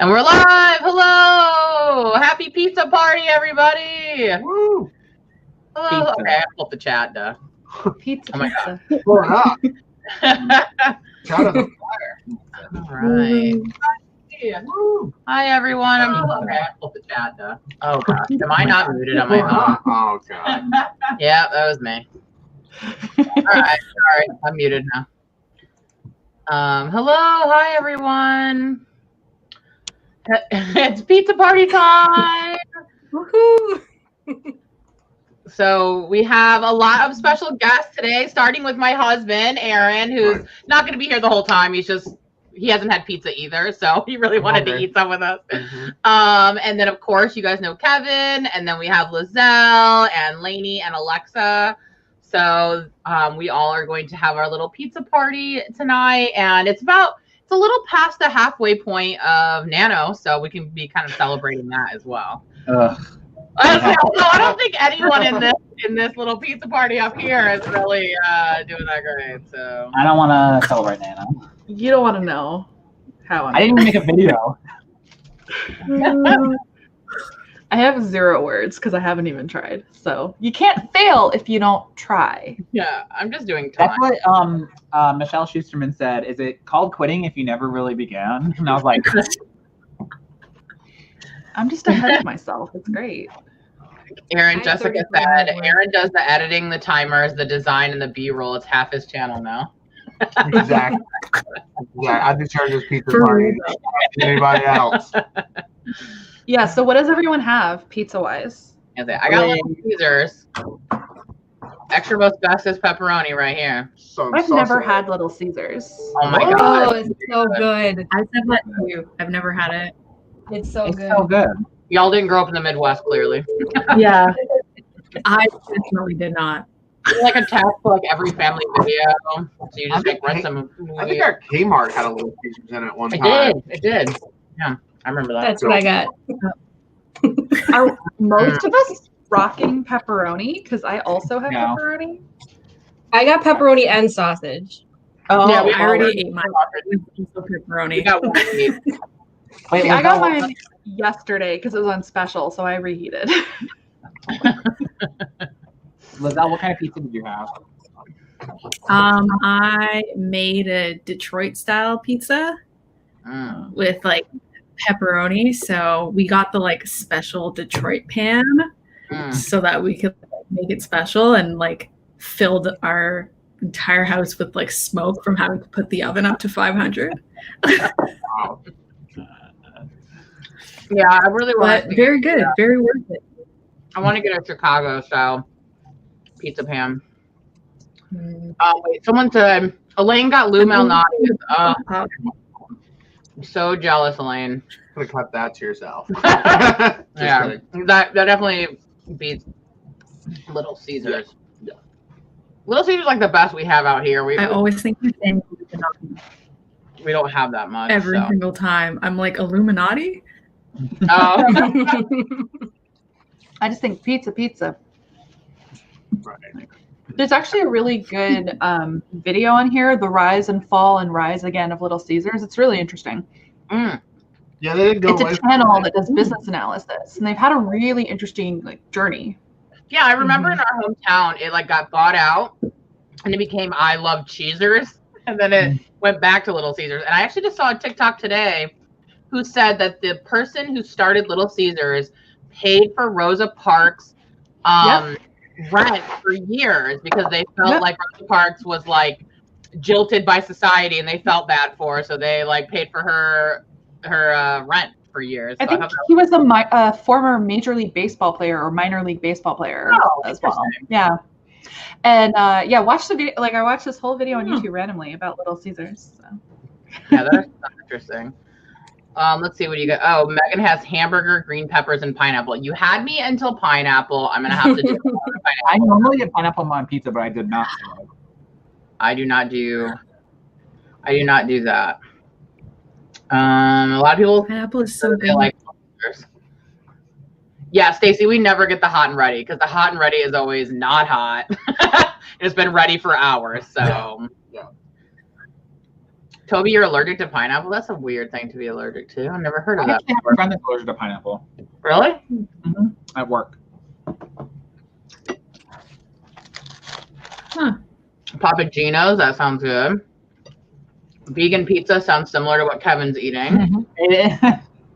And we're live. Hello. Happy pizza party, everybody. Woo. Hello. Pizza. Okay, I pulled the chat, duh. Pizza. Oh my God. Pour it up. Chat on the fire. All right. Woo. Hi, everyone. Okay, I pulled the chat, duh. Oh, gosh. Am I not muted on my phone? Oh, God. Yeah, that was me. All right. Sorry. I'm muted now. Hello. Hi, everyone. It's pizza party time. Woohoo! So we have a lot of special guests today, starting with my husband, Aaron, who's not going to be here the whole time. He hasn't had pizza either, so he really wanted to eat some with us. And then, of course, you guys know Kevin, and then we have Lizelle and Lainey and Alexa. So we all are going to have our little pizza party tonight, and it's a little past the halfway point of Nano, so we can be kind of celebrating that as well. I don't think anyone in this little pizza party up here is really doing that great. So I don't want to celebrate Nano. You don't want to know how I didn't even make a video. I have 0 words because I haven't even tried. So you can't fail if you don't try. Yeah, I'm just doing time. That's what Michelle Schusterman said. Is it called quitting if you never really began? And I was like, I'm just ahead of myself. It's great. Jessica said, Aaron does the editing, the timers, the design, and the B-roll. It's half his channel now. Exactly. Yeah, I just charge this pizza party than anybody else. Yeah, so what does everyone have pizza-wise? I got Little Caesars. Extra most bestest pepperoni right here. I've never had Little Caesars. Oh my God. Oh, it's so good. I've had that too. I've never had it. It's so good. so good. Y'all didn't grow up in the Midwest, clearly. Yeah. I definitely did not. It's like attached to like every family video. So you just like rent some. I think our Kmart had a Little Caesars in it one time. It did. Yeah, I remember that. That's what I got. Are most of us rocking pepperoni? Because I also have pepperoni. I got pepperoni and sausage. Oh, yeah, I already ate mine. Pepperoni. We got one to eat. Wait, See, I got mine yesterday because it was on special, so I reheated. Lizelle, what kind of pizza did you have? I made a Detroit style pizza with like pepperoni. So we got the like special Detroit pan so that we could make it special, and like filled our entire house with like smoke from having to put the oven up to 500. Wow. Yeah, I really want. But very good, very worth it. I want to get a Chicago style pizza pan. Wait, someone said Elaine got Lou Malnati. I'm so jealous, Elaine. Could have cut that to yourself. Yeah, that definitely beats Little Caesars. Yeah. Little Caesars is like the best we have out here. I always think the same we don't have that much every single time. I'm like, Illuminati? Oh. I just think pizza. Right. There's actually a really good video on here, the rise and fall and rise again of Little Caesars. It's really interesting. Yeah, they didn't go. It's a channel that does business analysis, and they've had a really interesting journey. Yeah, I remember in our hometown, it like got bought out, and it became I Love Cheesers, and then it went back to Little Caesars. And I actually just saw a TikTok today who said that the person who started Little Caesars paid for Rosa Parks' rent for years because they felt like Rosa Parks was like jilted by society, and they felt bad for her, so they like paid for her rent for years. I think he was a former Major League Baseball player or minor league baseball player as well. Yeah. And watch the video. Like I watched this whole video on YouTube randomly about Little Caesars. So. Yeah, that's interesting. Let's see what you got. Oh, Megan has hamburger, green peppers, and pineapple. You had me until pineapple. I'm gonna have to do pineapple. I normally get pineapple on my pizza, but I did not. I do not do that. A lot of people. Pineapple is so good. Like, yeah, Stacy, we never get the hot and ready because the hot and ready is always not hot. It's been ready for hours. So. Toby, you're allergic to pineapple? That's a weird thing to be allergic to. I've never heard of I that. actually have a friend that's allergic to pineapple. Really? Mm-hmm. At work. Huh. Papa Gino's, that sounds good. Vegan pizza sounds similar to what Kevin's eating.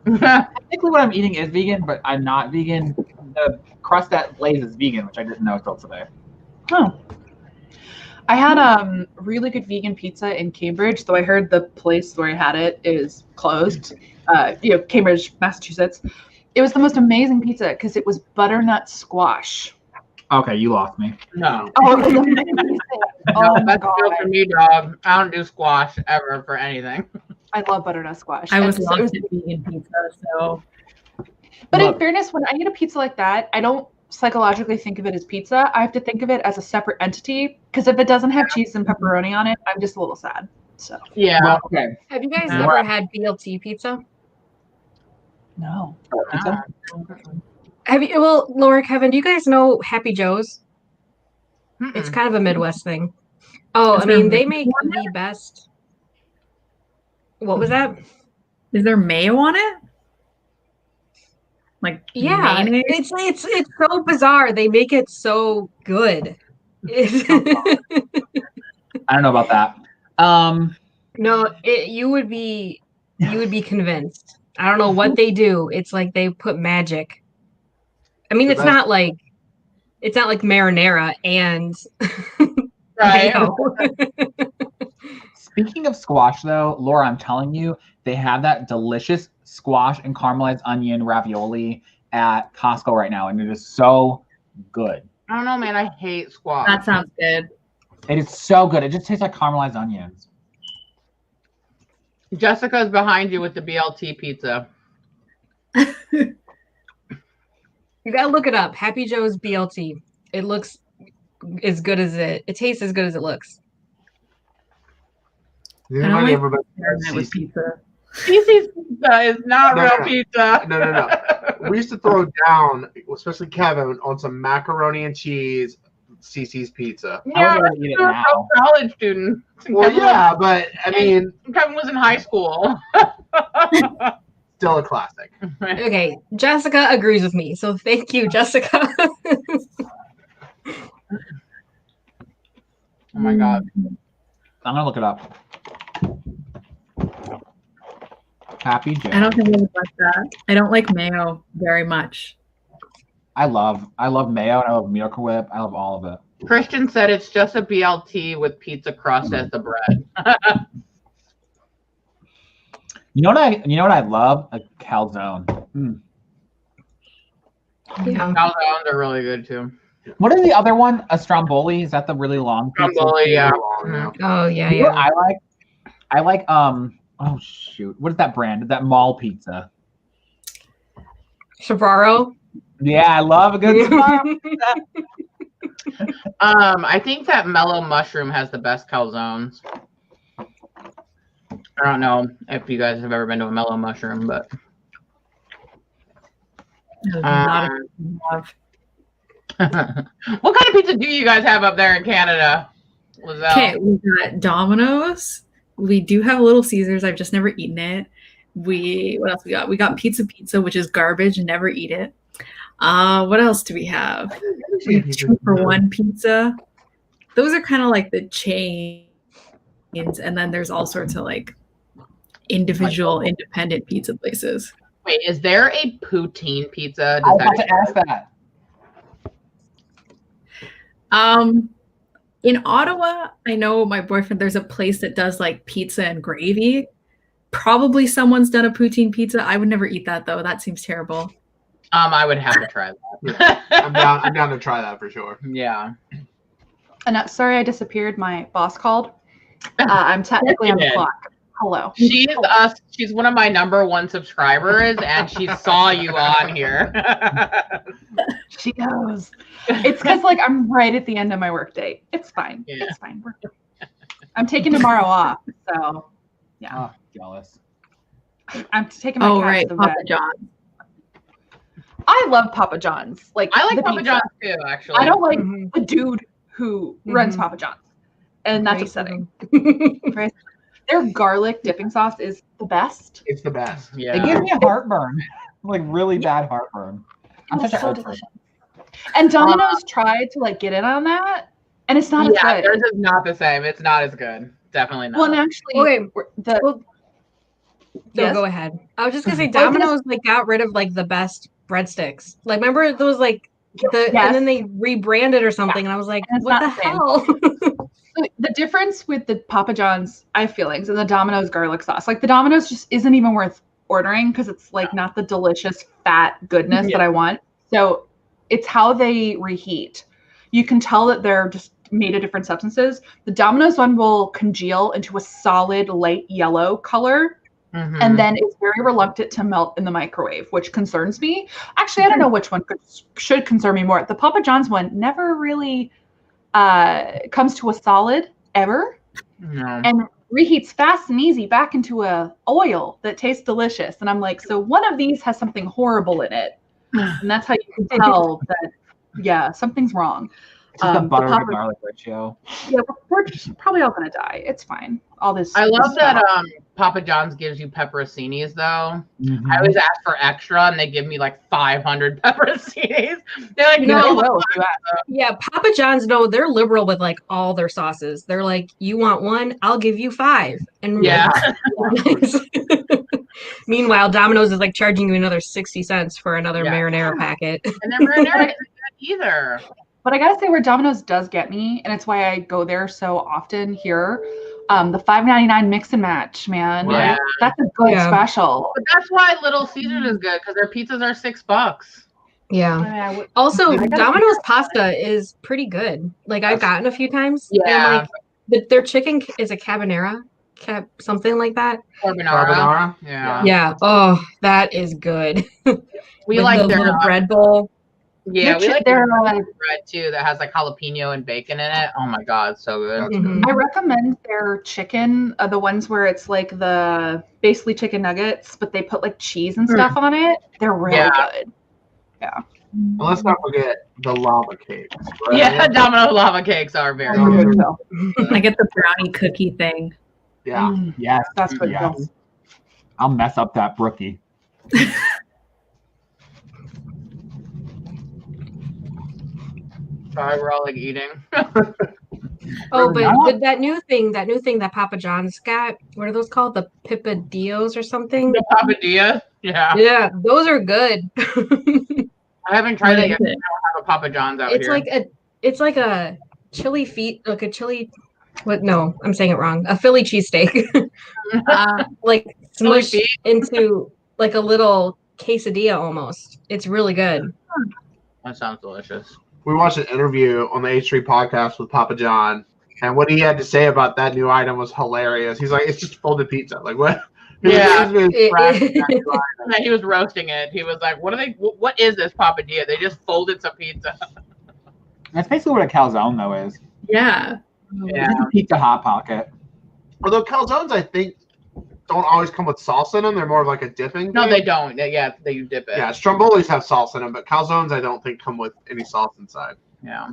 Technically what I'm eating is vegan, but I'm not vegan. The crust that lays is vegan, which I didn't know until today. Oh. I had really good vegan pizza in Cambridge, though I heard the place where I had it is closed. Cambridge, Massachusetts. It was the most amazing pizza because it was butternut squash. Okay, you lost me. No. Oh, it was amazing. Oh my That's god. good for me, dog. I don't do squash ever for anything. I love butternut squash. I was And lost at vegan pizza, so. But in fairness, when I eat a pizza like that, I don't psychologically think of it as pizza. I have to think of it as a separate entity because if it doesn't have cheese and pepperoni on it, I'm just a little sad. So Yeah. Well, okay. Have you guys Yeah. ever had BLT pizza? no. Pizza? Have you? Well, Laura, Kevin, do you guys know Happy Joe's? It's kind of a Midwest thing. Oh, Is I mean, there they make the best. What was that? Is there mayo on it? Like Yeah, mayonnaise? it's so bizarre. They make it so good. I don't know about that. No, you would be convinced. I don't know what they do. It's like they put magic. I mean, it's not like marinara and Right. mayo. Speaking of squash, though, Laura, I'm telling you, they have that delicious squash and caramelized onion ravioli at Costco right now, and it is so good. I don't know, man. I hate squash. That sounds good. It is so good. It just tastes like caramelized onions. Jessica's behind you with the BLT pizza. You gotta look it up. Happy Joe's BLT. It looks as good as it tastes as good as it looks. Has I don't anybody like ever been experiment with pizza. Cece's pizza is not No, real no. pizza. No. We used to throw down, especially Kevin, on some macaroni and cheese Cece's pizza. Yeah, I would rather eat it you're now. a college student. Well, yeah, but I mean, Kevin was in high school. still a classic. Okay, Jessica agrees with me, so thank you, Jessica. Oh my god. I'm gonna look it up. Happy Joe. I don't think I would like that. I don't like mayo very much. I love mayo and I love Miracle Whip. I love all of it. Christian said it's just a BLT with pizza crust as the bread. You know what I love? A calzone. Yeah. Calzones are really good too. What is the other one? A stromboli? Is that the really long pizza? Stromboli, yeah. Oh yeah, You know what yeah. I like oh shoot. What is that brand? That mall pizza. Sbarro. Yeah, I love a good Sbarro. I think that mellow mushroom has the best calzones. I don't know if you guys have ever been to a mellow mushroom, but Not a love. what kind of pizza do you guys have up there in Canada? Lizelle? Okay, we got Domino's. We do have Little Caesars. I've just never eaten it. What else we got? We got Pizza, which is garbage. Never eat it. What else do we have? We have 2-for-1 pizza. Those are kind of like the chains, and then there's all sorts of like individual, independent pizza places. Wait, is there a poutine pizza? I was about to ask that. In Ottawa, I know my boyfriend, there's a place that does like pizza and gravy. Probably someone's done a poutine pizza. I would never eat that though. That seems terrible. I would have to try that. I'm down to try that for sure. Yeah. And sorry I disappeared. My boss called. I'm technically on the clock. Hello. She's one of my #1 subscribers, and she saw you on here. She goes. It's because like I'm right at the end of my workday. It's fine. Yeah. It's fine. I'm taking tomorrow off, so yeah. Oh, jealous. I'm taking my cats Right, to Papa bed. John. I love Papa John's. Like I like the Papa pizza. John's too, actually. I don't like Mhm. the dude who runs Papa John's, and that's upsetting. There's Their garlic dipping sauce is the best. It's the best. It gives me a heartburn, like really bad heartburn. I'm such so a delicious. And Domino's tried to like get in on that, and it's not as good. Theirs is not the same. It's not as good. Definitely not. Well, and actually, Go ahead. I was just gonna say Domino's like got rid of like the best breadsticks. Like remember those like and then they rebranded or something, and I was like, what the hell? The difference with the Papa John's I have feelings and the Domino's garlic sauce, like the Domino's just isn't even worth ordering because it's like not the delicious fat goodness that I want. So it's how they reheat. You can tell that they're just made of different substances. The Domino's one will congeal into a solid light yellow color. And then it's very reluctant to melt in the microwave, which concerns me. Actually, I don't know which one should concern me more. The Papa John's one never really comes to a solid ever, and reheats fast and easy back into a oil that tastes delicious. And I'm like, so one of these has something horrible in it, and that's how you can tell that something's wrong. The butter to garlic ratio. Yeah, we're probably all gonna die. It's fine. All this. I love that Papa John's gives you pepperoncinis though. I always ask for extra, and they give me like 500 pepperoncinis. They're like, yeah, Papa John's, no, they're liberal with like all their sauces. They're like, you want one, I'll give you 5. And meanwhile, Domino's is like charging you another 60 cents for another marinara packet. And their marinara isn't good either. But I gotta say, where Domino's does get me, and it's why I go there so often here, the $5.99 mix and match, man. Yeah. That's a good special. But that's why Little Caesars is good, because their pizzas are $6. Yeah. Also, Domino's pasta is pretty good. Like I've gotten a few times. Yeah. Like their chicken is a carbonara, something like that. Carbonara. Yeah. Oh, that is good. We like their little bread bowl. Yeah, we like their bread too that has like jalapeno and bacon in it. Oh my god, so good. I recommend their chicken, the ones where it's like the basically chicken nuggets, but they put like cheese and stuff on it. They're really good. Yeah. And let's not forget the lava cakes. Right? Yeah, Domino lava cakes are very good. I get the brownie cookie thing. Yeah. Yes. That's good. Yes. I'll mess up that brookie. Sorry, we're all like eating. Oh, but that new thing that Papa John's got, what are those called? The Pipadillos or something? The Papadilla? Yeah. Yeah, those are good. I haven't tried it yet. I don't have a Papa John's out here. It's like a chili feet, like a chili. What? No, I'm saying it wrong. A Philly cheesesteak, like smushed into like a little quesadilla almost. It's really good. That sounds delicious. We watched an interview on the H3 podcast with Papa John, and what he had to say about that new item was hilarious. He's like, it's just folded pizza. Like, what? Yeah. He was roasting it. He was like, what is this papadilla? They just folded some pizza. That's basically what a calzone, though, is. Yeah. It's a pizza hot pocket. Although calzones, I think, don't always come with salsa in them. They're more of like a dipping No, thing. they don't. Yeah, they dip it. Yeah, strombolis have salsa in them, but calzones I don't think come with any sauce inside. Yeah.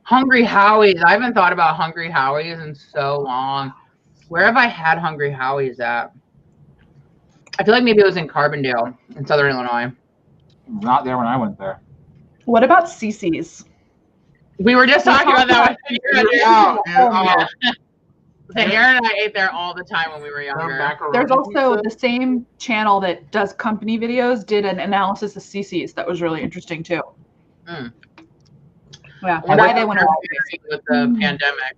Hungry Howie's. I haven't thought about Hungry Howie's in so long. Where have I had Hungry Howie's at? I feel like maybe it was in Carbondale in Southern Illinois. Not there when I went there. What about CC's? We were just talking about that. Aaron and I ate there all the time when we were younger. There's also the same channel that does company videos did an analysis of CC's that was really interesting too. Yeah, why they went with the pandemic.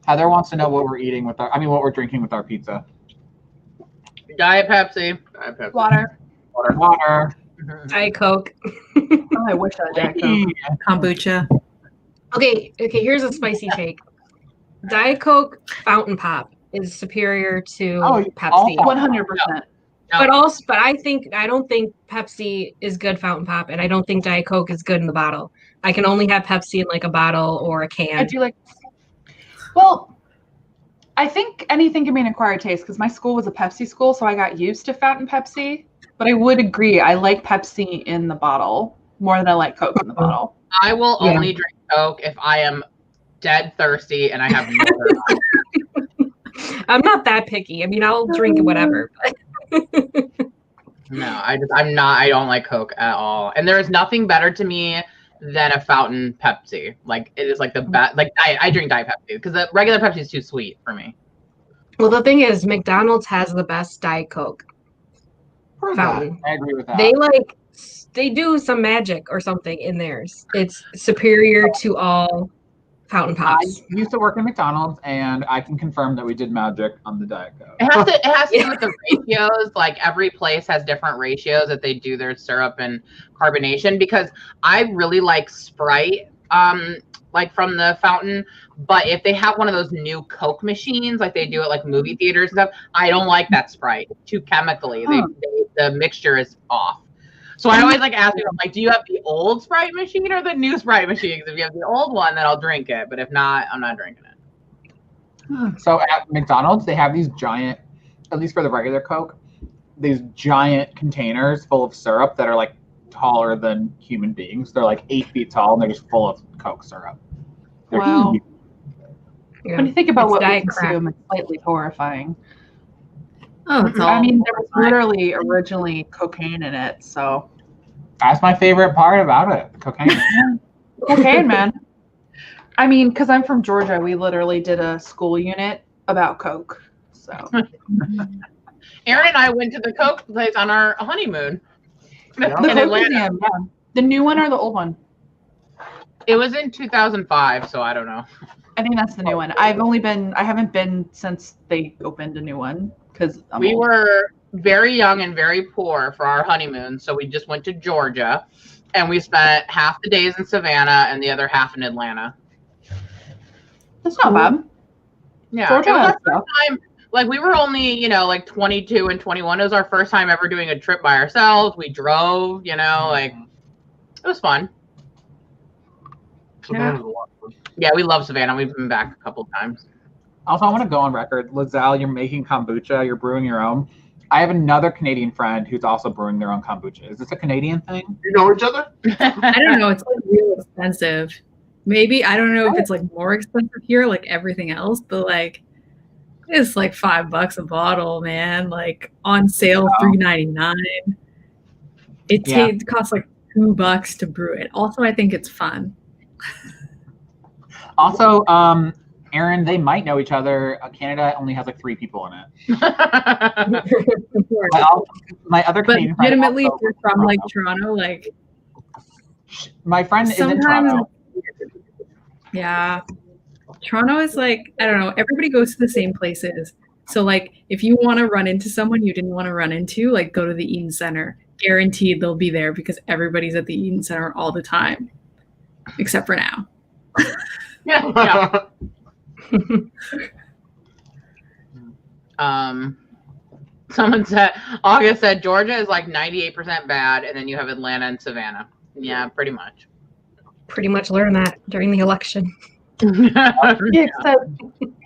Heather wants to know what we're eating with what we're drinking with our pizza. Diet Pepsi. Water. Diet Coke. Oh, I wish I had Diet Coke. Kombucha. Okay, here's a spicy take. Diet Coke Fountain Pop is superior to Pepsi. 100%. But I don't think Pepsi is good Fountain Pop, and I don't think Diet Coke is good in the bottle. I can only have Pepsi in like a bottle or a can. I do like. Well, I think anything can be an acquired taste because my school was a Pepsi school, so I got used to Fountain Pepsi. But I would agree, I like Pepsi in the bottle more than I like Coke in the bottle. I will only drink Coke if I am dead thirsty and I have no I'm not that picky. I mean, I'll drink whatever. No, I'm not. I don't like Coke at all. And there is nothing better to me than a fountain Pepsi. Like it is like the best. Like I drink Diet Pepsi because the regular Pepsi is too sweet for me. Well, the thing is, McDonald's has the best Diet Coke fountain. I agree with that. They do some magic or something in theirs. It's superior to all fountain pops. I used to work in McDonald's, and I can confirm that we did magic on the Diet Coke. It has to do with the ratios. Like every place has different ratios that they do their syrup and carbonation. Because I really like Sprite, like from the fountain. But if they have one of those new Coke machines, like they do at like movie theaters and stuff, I don't like that Sprite. Too chemically, the mixture is off. So I always like ask them, like, do you have the old Sprite machine or the new Sprite machine? Because if you have the old one, then I'll drink it. But if not, I'm not drinking it. So at McDonald's, they have these giant, at least for the regular Coke, these giant containers full of syrup that are like taller than human beings. They're like 8 feet tall, and they're just full of Coke syrup. They're Wow. huge. Yeah. When you think about It's what we Diet Crap. consume, it's slightly horrifying. Oh, it's all. I mean, there was literally originally cocaine in it, so. That's my favorite part about it, cocaine. Cocaine, man. I mean, because I'm from Georgia, we literally did a school unit about Coke. So. Aaron and I went to the Coke place on our honeymoon Yeah. The in Coke Atlanta. Museum, yeah. The new one or the old one? It was in 2005, so I don't know. I think that's the new one. I haven't been since they opened a new one because We were very young and very poor for our honeymoon, so we just went to Georgia, and we spent half the days in Savannah and the other half in Atlanta. That's not bad. Yeah, Georgia it was has our first time. Like we were only, like 22 and 21. It was our first time ever doing a trip by ourselves. We drove, like it was fun. Savannah's a lot of fun. Yeah, we love Savannah. We've been back a couple times. Also, I want to go on record. Lizelle, you're making kombucha. You're brewing your own. I have another Canadian friend who's also brewing their own kombucha. Is this a Canadian thing? You know each other? I don't know. It's like real expensive. Maybe I don't know if it's like more expensive here, like everything else, but like it's like $5 a bottle, man. Like on sale, $3.99. It costs like $2 to brew it. Also, I think it's fun. Also, Aaron, they might know each other. Canada only has like 3 people in it. My other But Canadian friend legitimately, also- if you're from like Toronto, like my friend is in sometimes, Toronto. yeah, Toronto is like, I don't know, everybody goes to the same places. So like if you want to run into someone you didn't want to run into, like go to the Eaton Center. Guaranteed they'll be there because everybody's at the Eaton Center all the time. Except for now. Yeah. Someone said, August said Georgia is like 98% bad, and then you have Atlanta and Savannah. Yeah, pretty much. Pretty much learned that during the election. Yeah, except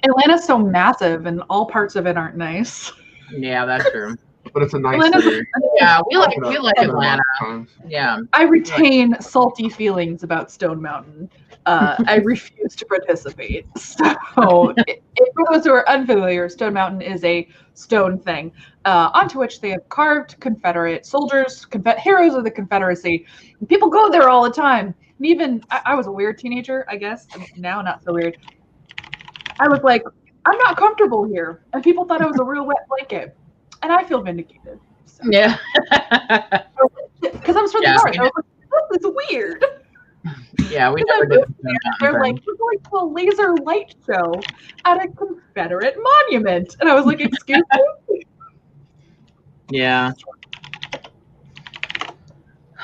Atlanta's so massive and all parts of it aren't nice. Yeah, that's true. But it's a nice Atlanta's city. Yeah, we like Atlanta. Yeah. I retain salty feelings about Stone Mountain. I refuse to participate. So, if for those who are unfamiliar, Stone Mountain is a stone thing onto which they have carved Confederate soldiers, heroes of the Confederacy. And people go there all the time. And even I was a weird teenager, I guess. I mean, now not so weird. I was like, I'm not comfortable here, and people thought I was a real wet blanket, and I feel vindicated. So. Yeah. Because I was from the north. I was like, this is weird. Yeah, we never did. They're like, we're going to a laser light show at a Confederate monument. And I was like, excuse me? Yeah.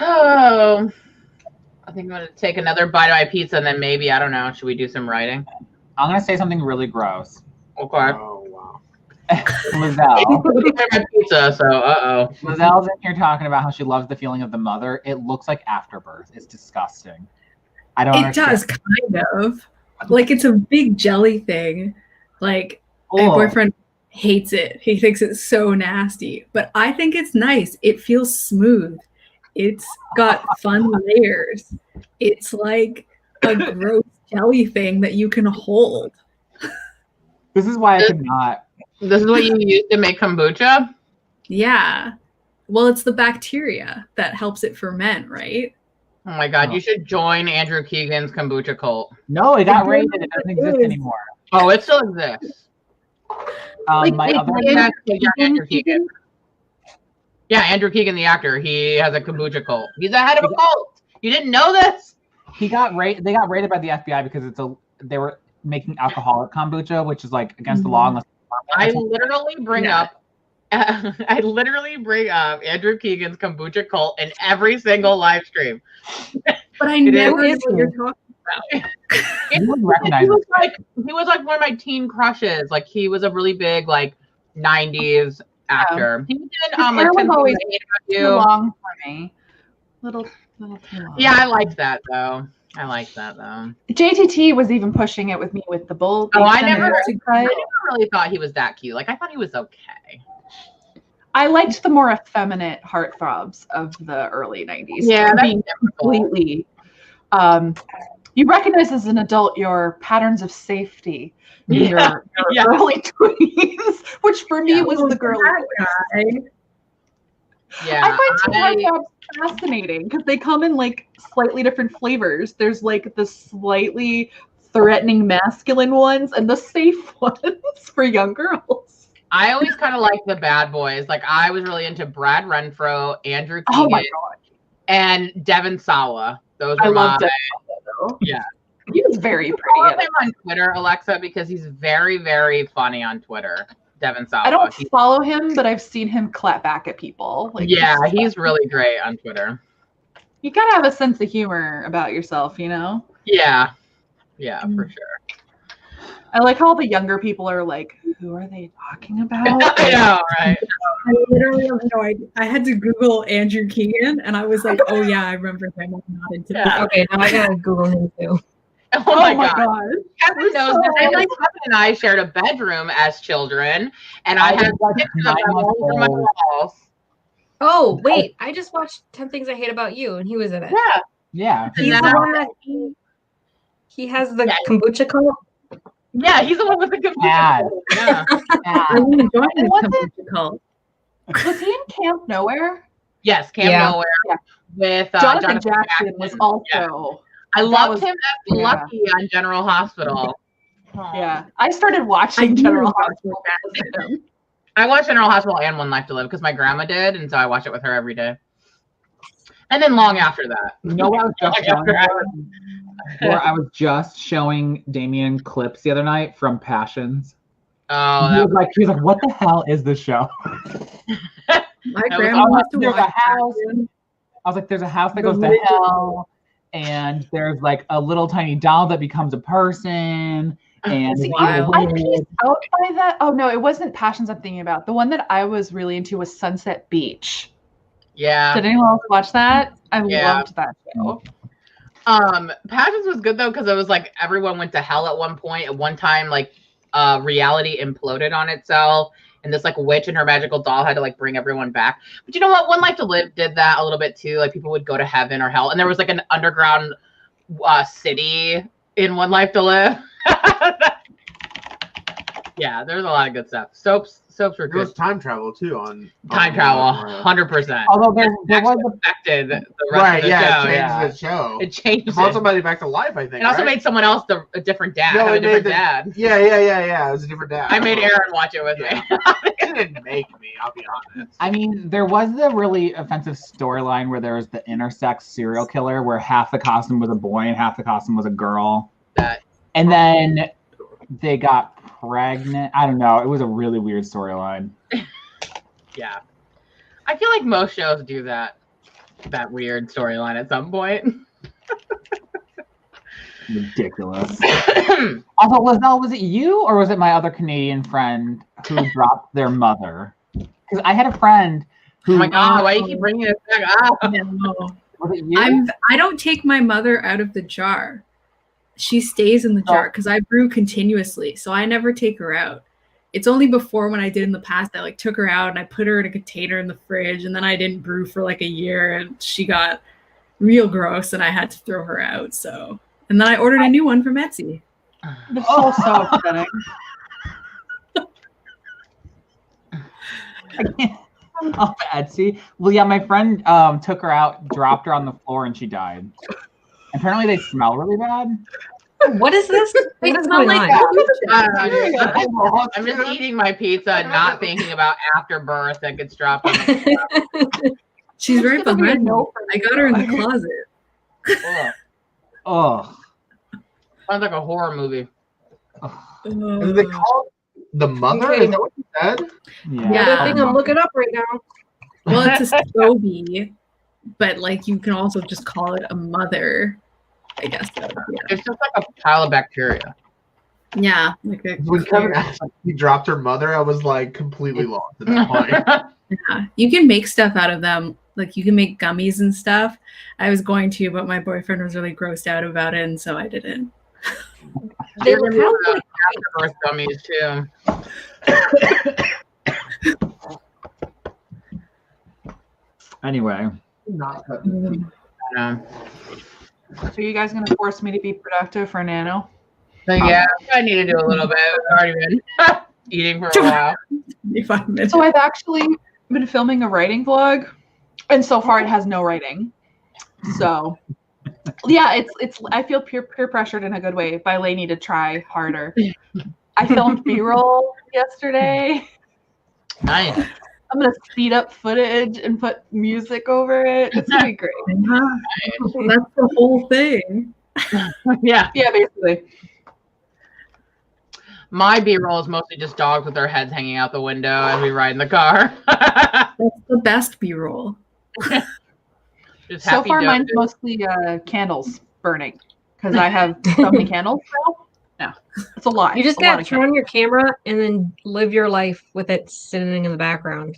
Oh, I think I'm going to take another bite of my pizza and then maybe, I don't know, should we do some writing? I'm going to say something really gross. Okay. Oh, wow. Lizelle. My pizza, so uh-oh. Lizelle's in here talking about how she loves the feeling of the mother. It looks like afterbirth. It's disgusting. I don't It understand. does kind of. Like it's a big jelly thing. Like my Oh. boyfriend hates it. He thinks it's so nasty. But I think it's nice. It feels smooth. It's got fun layers. It's like a gross jelly thing that you can hold. This is why I could not. This is what you use to make kombucha? Yeah. Well, it's the bacteria that helps it ferment, right? Oh my God, you should join Andrew Keegan's kombucha cult. No, it got raided. It doesn't exist anymore. Oh, it still exists. Andrew Keegan. Yeah, Andrew Keegan, the actor. He has a kombucha cult. He's the head of a cult. You didn't know this? They got raided by the FBI because they were making alcoholic kombucha, which is like against the law. Unless I literally bring up Andrew Keegan's kombucha cult in every single live stream. But I never knew what you're talking about. He was like one of my teen crushes. Like he was a really big like 90s actor. He did like 10 always too long for me. Little too long. Yeah, I liked that though. JTT was even pushing it with me with the bull. I never really thought he was that cute. Like I thought he was okay. I liked the more effeminate heartthrobs of the early 90s. Yeah, being completely. You recognize as an adult your patterns of safety in your early 20s, which for me was the girly guy. Yeah, I find heartthrobs fascinating because they come in like slightly different flavors. There's like the slightly threatening masculine ones and the safe ones for young girls. I always kind of like the bad boys. Like I was really into Brad Renfro, Andrew Keegan, and Devon Sawa. Those were loved Devon Sawa. Yeah. He was very pretty. I follow him on Twitter, Alexa, because he's very, very funny on Twitter. Devon Sawa. I don't follow him, but I've seen him clap back at people. Like, yeah, he's really great on Twitter. You gotta have a sense of humor about yourself, you know? Yeah. Yeah, for sure. I like how the younger people are like, who are they talking about? I know, right? I literally have no idea. I had to Google Andrew Keegan, and I was like, oh yeah, I remember him. I'm not into that. Okay, now I gotta Google him too. Oh my God. Kevin knows that Kevin and I shared a bedroom as children, and I had pictures of them all over my walls. Oh, wait. I just watched 10 Things I Hate About You, and he was in it. Yeah. He's the one that he has the kombucha cult. Yeah, he's the one with the kombucha cult. Yeah. I'm enjoying the kombucha cult. Was he in Camp Nowhere? Yes, Camp Nowhere. Yeah. With Jonathan Jackson was also... Yeah. I loved him as Lucky on General Hospital. Yeah, I started watching General Hospital. I watched General Hospital and One Life to Live because my grandma did, and so I watch it with her every day. And then long after that. You know what I was just showing? I was just showing Damien clips the other night from Passions. Oh, he was like, what the hell is this show? My grandma used to there's watch a house. I was like, there's a house that goes to hell. And there's like a little tiny doll that becomes a person. And I pieced out by that. Oh no, it wasn't Passions I'm thinking about. The one that I was really into was Sunset Beach. Yeah. Did anyone else watch that? I loved that show. Passions was good though because it was like everyone went to hell at one point. At one time, like reality imploded on itself. And this like witch and her magical doll had to like bring everyone back. But you know what? One Life to Live did that a little bit too. Like people would go to heaven or hell. And there was like an underground city in One Life to Live. Yeah, there's a lot of good stuff. Soaps were good. There was time travel too on time travel, 100%. Although there was affected the rest of the show. It changed the show. It changed. It brought somebody back to life, I think. It also made someone else a different dad. No, a different dad. Yeah. It was a different dad. I made Aaron watch it with me. It didn't make me. I'll be honest. I mean, there was the really offensive storyline where there was the intersex serial killer, where half the costume was a boy and half the costume was a girl. And then they got pregnant. I don't know. It was a really weird storyline. Yeah. I feel like most shows do that weird storyline at some point. Ridiculous. Also, was it you or was it my other Canadian friend who dropped their mother? Because I had a friend who... Oh my God, why do you keep bringing it back up? Was it you? I don't take my mother out of the jar. She stays in the jar because I brew continuously, so I never take her out. It's only before when I did in the past, I like took her out and I put her in a container in the fridge, and then I didn't brew for like a year, and she got real gross, and I had to throw her out. So, and then I ordered a new one from Etsy. So upsetting. Off Etsy. Well, yeah, my friend took her out, dropped her on the floor, and she died. Apparently, they smell really bad. What is this? What is going on? I'm just eating my pizza and not thinking about after birth that gets dropped on the She's right behind me. I got her in the closet. Oh. Sounds like a horror movie. Is they call the mother? Is that what you said? Yeah, I think I'm looking up right now. Well, it's a SCOBY, but like you can also just call it a mother, I guess. So, yeah. It's just like a pile of bacteria. Yeah. Like when Kevin asked if he dropped her mother, I was like completely lost at that point. Yeah. You can make stuff out of them. Like you can make gummies and stuff. I was going to, but my boyfriend was really grossed out about it, and so I didn't. They look after birth gummies too. Anyway. So you guys gonna force me to be productive for Nano? So yeah, I need to do a little bit. I've already been eating for a while. 5 minutes. So I've actually been filming a writing vlog, and so far it has no writing. So yeah, it's I feel peer pressured in a good way by Lainey to try harder. I filmed B-roll yesterday. Nice. I'm gonna speed up footage and put music over it. It's gonna be great. That's the whole thing. Yeah. Yeah, basically. My B-roll is mostly just dogs with their heads hanging out the window as we ride in the car. That's the best B-roll. So far, mine's mostly candles burning because I have so many candles now. Yeah, it's a lot. You just gotta turn on your camera and then live your life with it sitting in the background.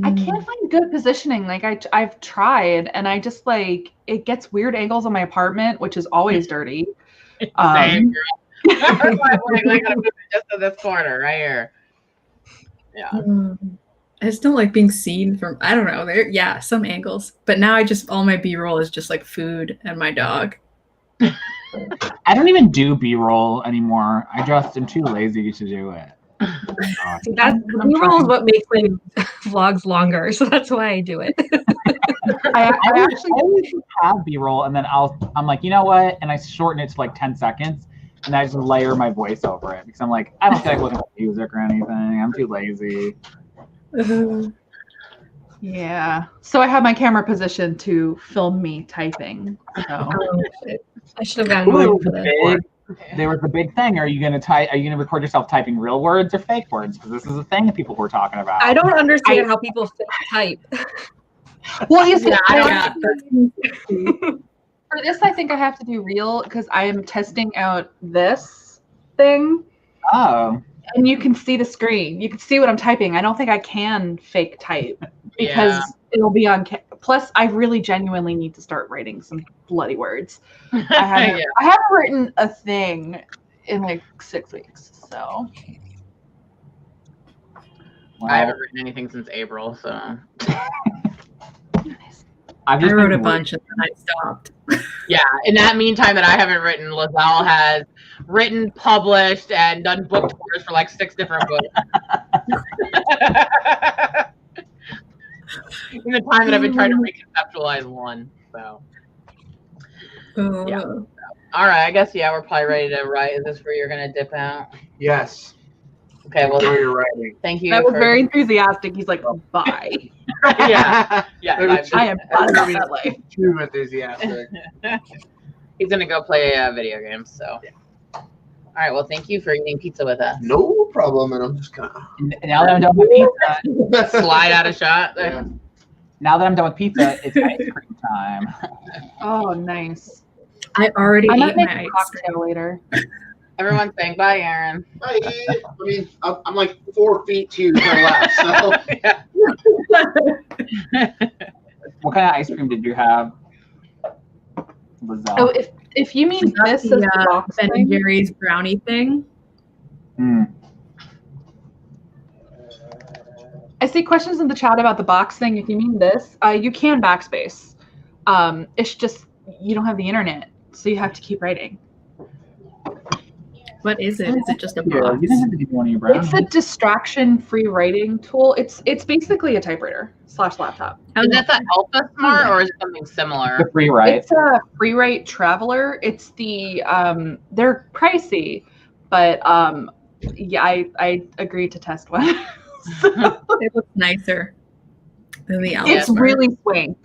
I can't find good positioning. Like I've tried, and I just like it gets weird angles on my apartment, which is always dirty. Same, girl. I gotta move it just to this corner right here. Yeah. I just don't like being seen from, I don't know, there, some angles. But now all my B-roll is just like food and my dog. I don't even do B-roll anymore. I just am too lazy to do it. B-roll is what makes my vlogs longer, so that's why I do it. I always have B-roll, and then I'm like, you know what? And I shorten it to like 10 seconds, and I just layer my voice over it because I'm like, I don't feel like looking at music or anything. I'm too lazy. Yeah. So I have my camera positioned to film me typing. So I should have gotten one for that. There was a big thing. Are you gonna record yourself typing real words or fake words? Because this is a thing that people were talking about. I don't understand how people fake type. Well, you see, for this, I think I have to do real because I am testing out this thing. Oh. And you can see the screen. You can see what I'm typing. I don't think I can fake type because it'll be on. Plus, I really genuinely need to start writing some bloody words. I haven't written a thing in like 6 weeks. So I haven't written anything since April. So I wrote a bunch and then I stopped. Yeah. In that meantime that I haven't written, Lazelle has written, published, and done book tours for like 6 different books. In the time that I've been trying to reconceptualize one. So yeah. All right. I guess we're probably ready to write. Is this where you're gonna dip out? Yes. Okay. Well, you're writing. Thank you. That was very enthusiastic. He's like, bye. Yeah. I am about that life. Too enthusiastic. He's gonna go play video games. So. All right. Well, thank you for eating pizza with us. No problem. And I'm just gonna. Now that I'm done with pizza, slide out a shot. Yeah. Now that I'm done with pizza, it's ice cream time. Oh, nice. I already ate my ice cocktail later. Everyone's saying bye, Aaron. Bye. I mean, I'm like 4 feet to your left. So. What kind of ice cream did you have? Oh, if you mean this is the box Ben thing? and Jerry's brownie thing. I see questions in the chat about the box thing. If you mean this, you can backspace. It's just you don't have the internet, so you have to keep writing. What is it? Is it just a Yeah, box? you didn't have to give me one of your brownies. It's a distraction-free writing tool. It's basically a typewriter / laptop. Is that the Alpha Smart or is it something similar? The free write. It's a FreeWrite Traveler. It's the they're pricey, but yeah, I agreed to test one. It looks nicer than the Alpha It's Smart. really swank.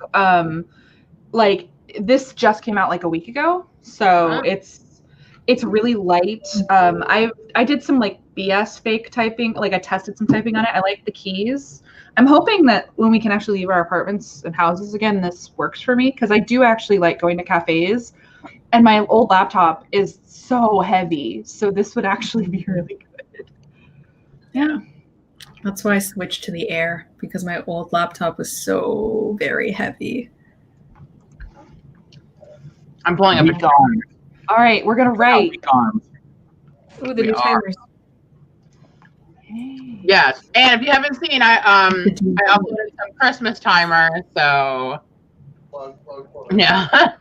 Like this just came out like a week ago, so it's really light. I did some like BS fake typing. Like I tested some typing on it. I like the keys. I'm hoping that when we can actually leave our apartments and houses again, this works for me because I do actually like going to cafes, and my old laptop is so heavy. So this would actually be really good. Yeah. That's why I switched to the Air, because my old laptop was so very heavy. I'm pulling up a arms. All right, we're gonna write. Weak arms. Ooh, the new timers. Yes, and if you haven't seen, I uploaded some Christmas timers, so yeah.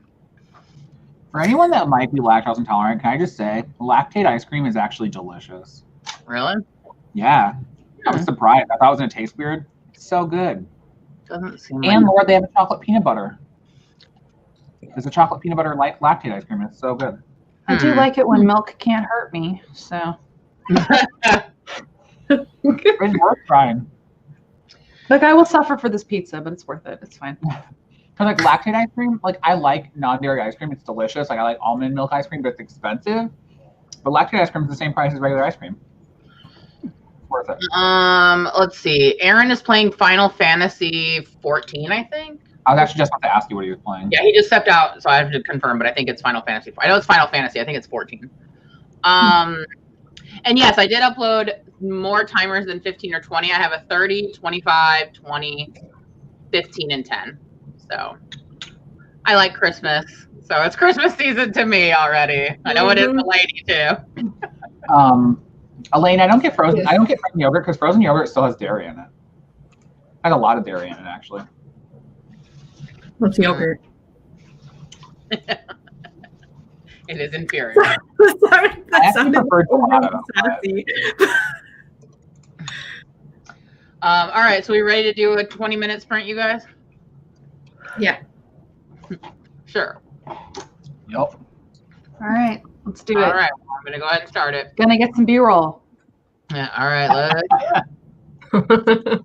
For anyone that might be lactose intolerant, can I just say, lactate ice cream is actually delicious. Really? Yeah. I was surprised. I thought it was going to taste weird. It's so good. Doesn't seem And Lord, they have a chocolate peanut butter. There's a chocolate peanut butter lactate ice cream. It's so good. I do like it when milk can't hurt me. So. It's worth trying. Look, I will suffer for this pizza, but it's worth it. It's fine. For like lactate ice cream, like I like non-dairy ice cream. It's delicious. Like I like almond milk ice cream, but it's expensive. But lactate ice cream is the same price as regular ice cream. It's worth it. Let's see. Aaron is playing Final Fantasy 14, I think. I was actually just about to ask you what he was playing. Yeah, he just stepped out, so I have to confirm, but I think it's Final Fantasy. I know it's Final Fantasy. I think it's 14. And yes, I did upload more timers than 15 or 20. I have a 30, 25, 20, 15, and 10. So I like Christmas. So it's Christmas season to me already. I know it is the lady too. Elaine, I don't get frozen yogurt because frozen yogurt still has dairy in it. Like a lot of dairy in it, actually. What's yogurt? It is inferior. Sorry, I that actually sounded prefer gelato. sassy. All right, so we ready to do a 20-minute sprint, you guys? Yeah. Sure. Yep. All right, let's do it. All right, well, I'm gonna go ahead and start it. Gonna get some B-roll. Yeah. All right. Let's.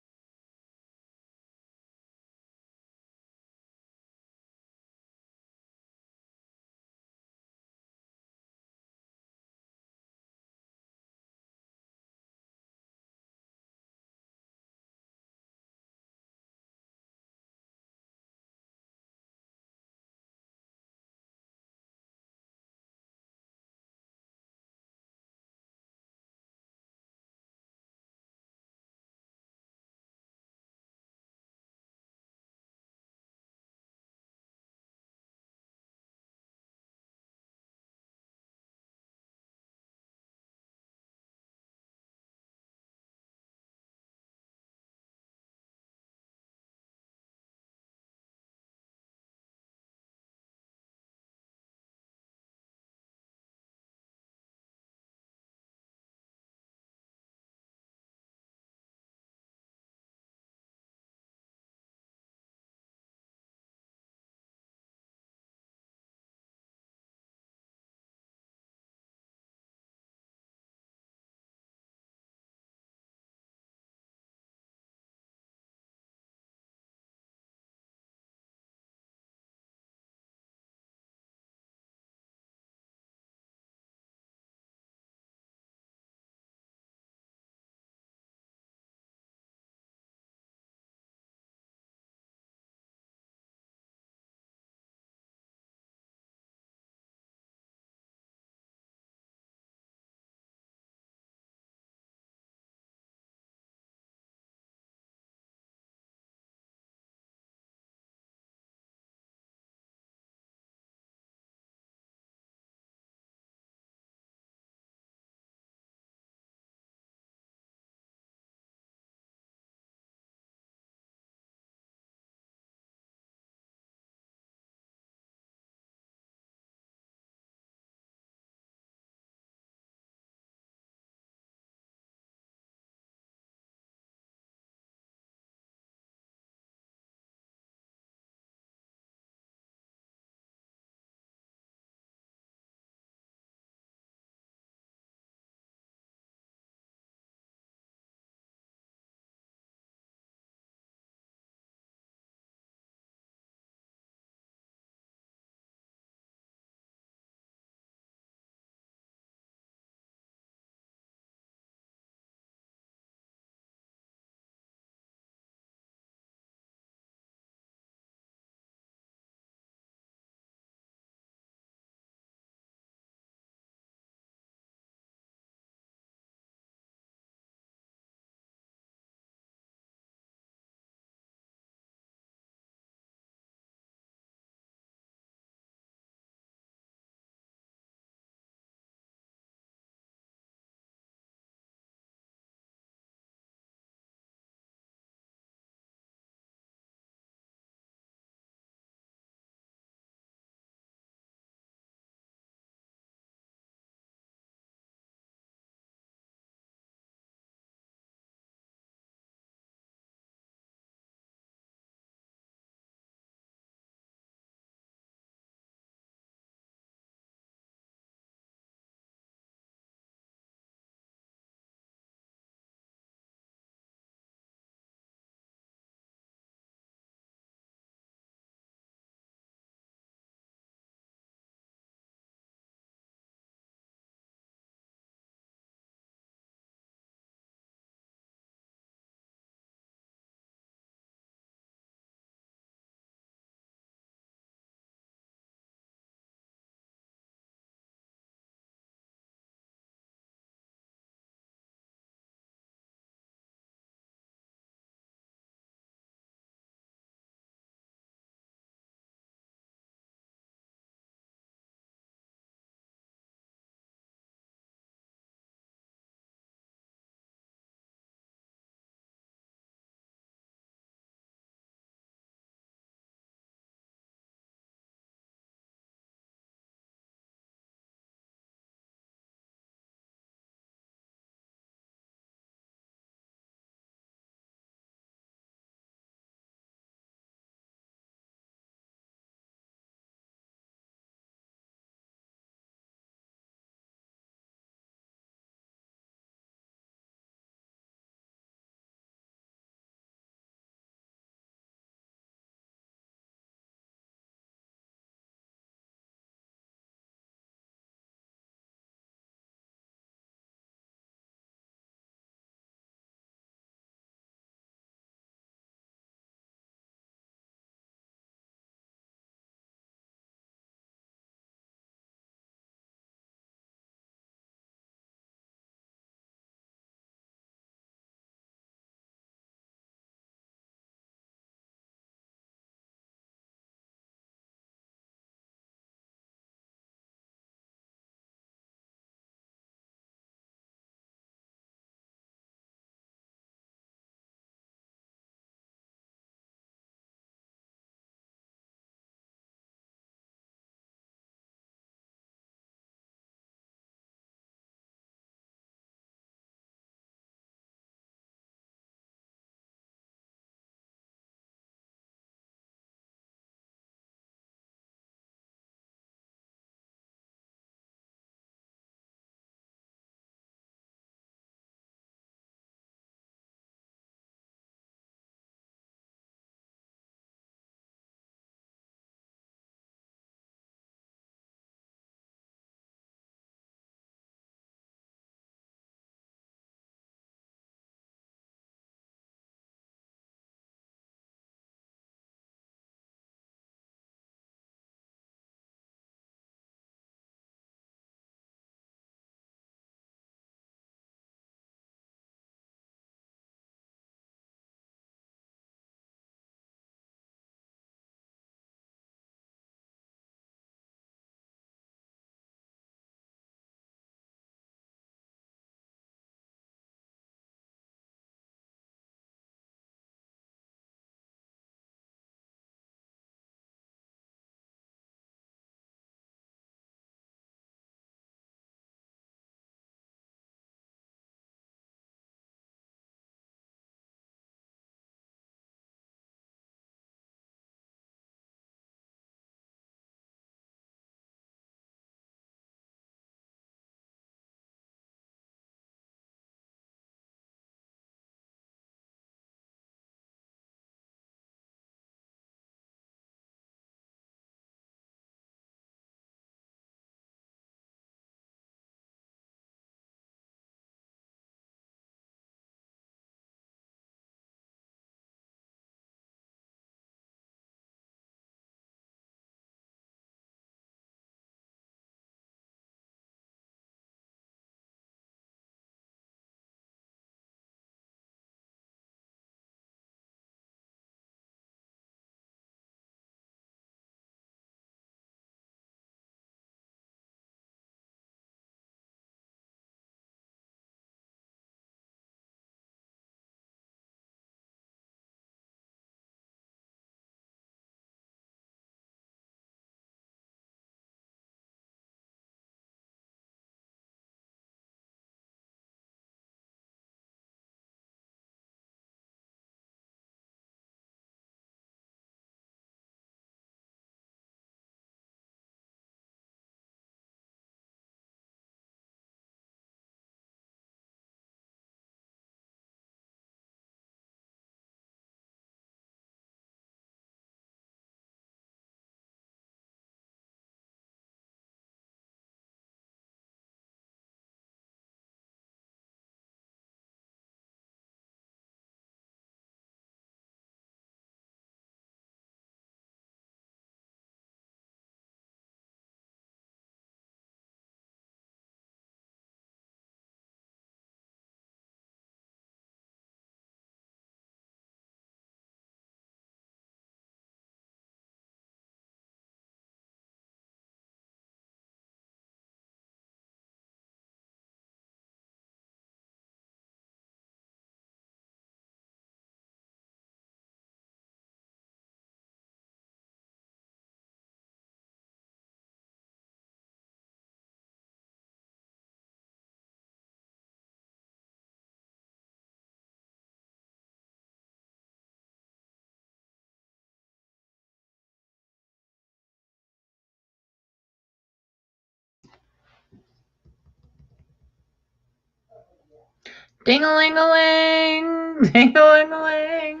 Ding-a-ling-a-ling. Ding-a-ling-a-ling.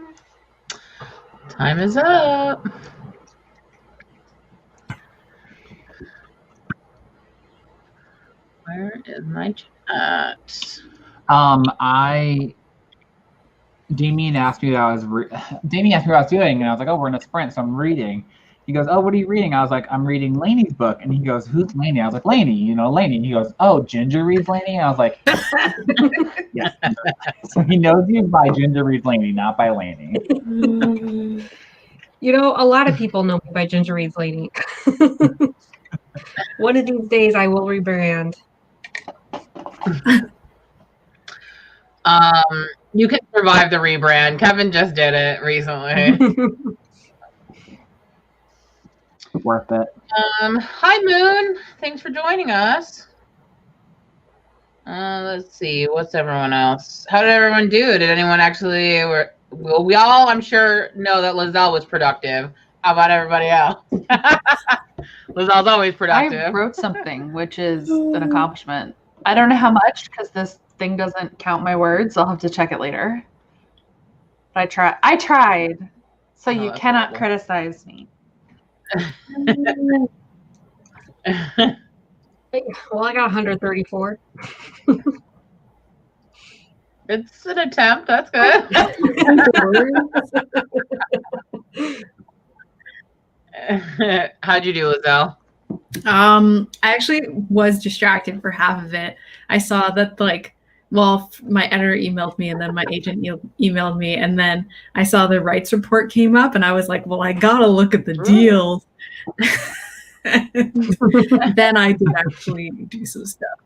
Time is up. Where is my chat? Damien asked me what I was doing, and I was like, "Oh, we're in a sprint, so I'm reading." He goes, "Oh, what are you reading?" I was like, "I'm reading Lainey's book," and he goes, "Who's Lainey?" I was like, "Lainey, you know Lainey." And he goes, "Oh, Ginger reads Lainey." And I was like, "Yes." So he knows you by Ginger reads Lainey, not by Lainey. You know, a lot of people know me by Ginger reads Lainey. One of these days, I will rebrand. You can survive the rebrand. Kevin just did it recently. Worth it. Hi, Moon. Thanks for joining us. Let's see. What's everyone else? How did everyone do? Did anyone actually? Well, we all, I'm sure, know that Lizelle was productive. How about everybody else? Lizelle's always productive. I wrote something, which is an accomplishment. I don't know how much because this thing doesn't count my words. I'll have to check it later. But I tried. So you cannot criticize me. Well, I got 134. It's an attempt. That's good. How'd you do, Lizelle? I actually was distracted for half of it. I saw that my editor emailed me and then my agent emailed me, and then I saw the rights report came up and I was like, well, I gotta look at the deals. Then I did actually do some stuff.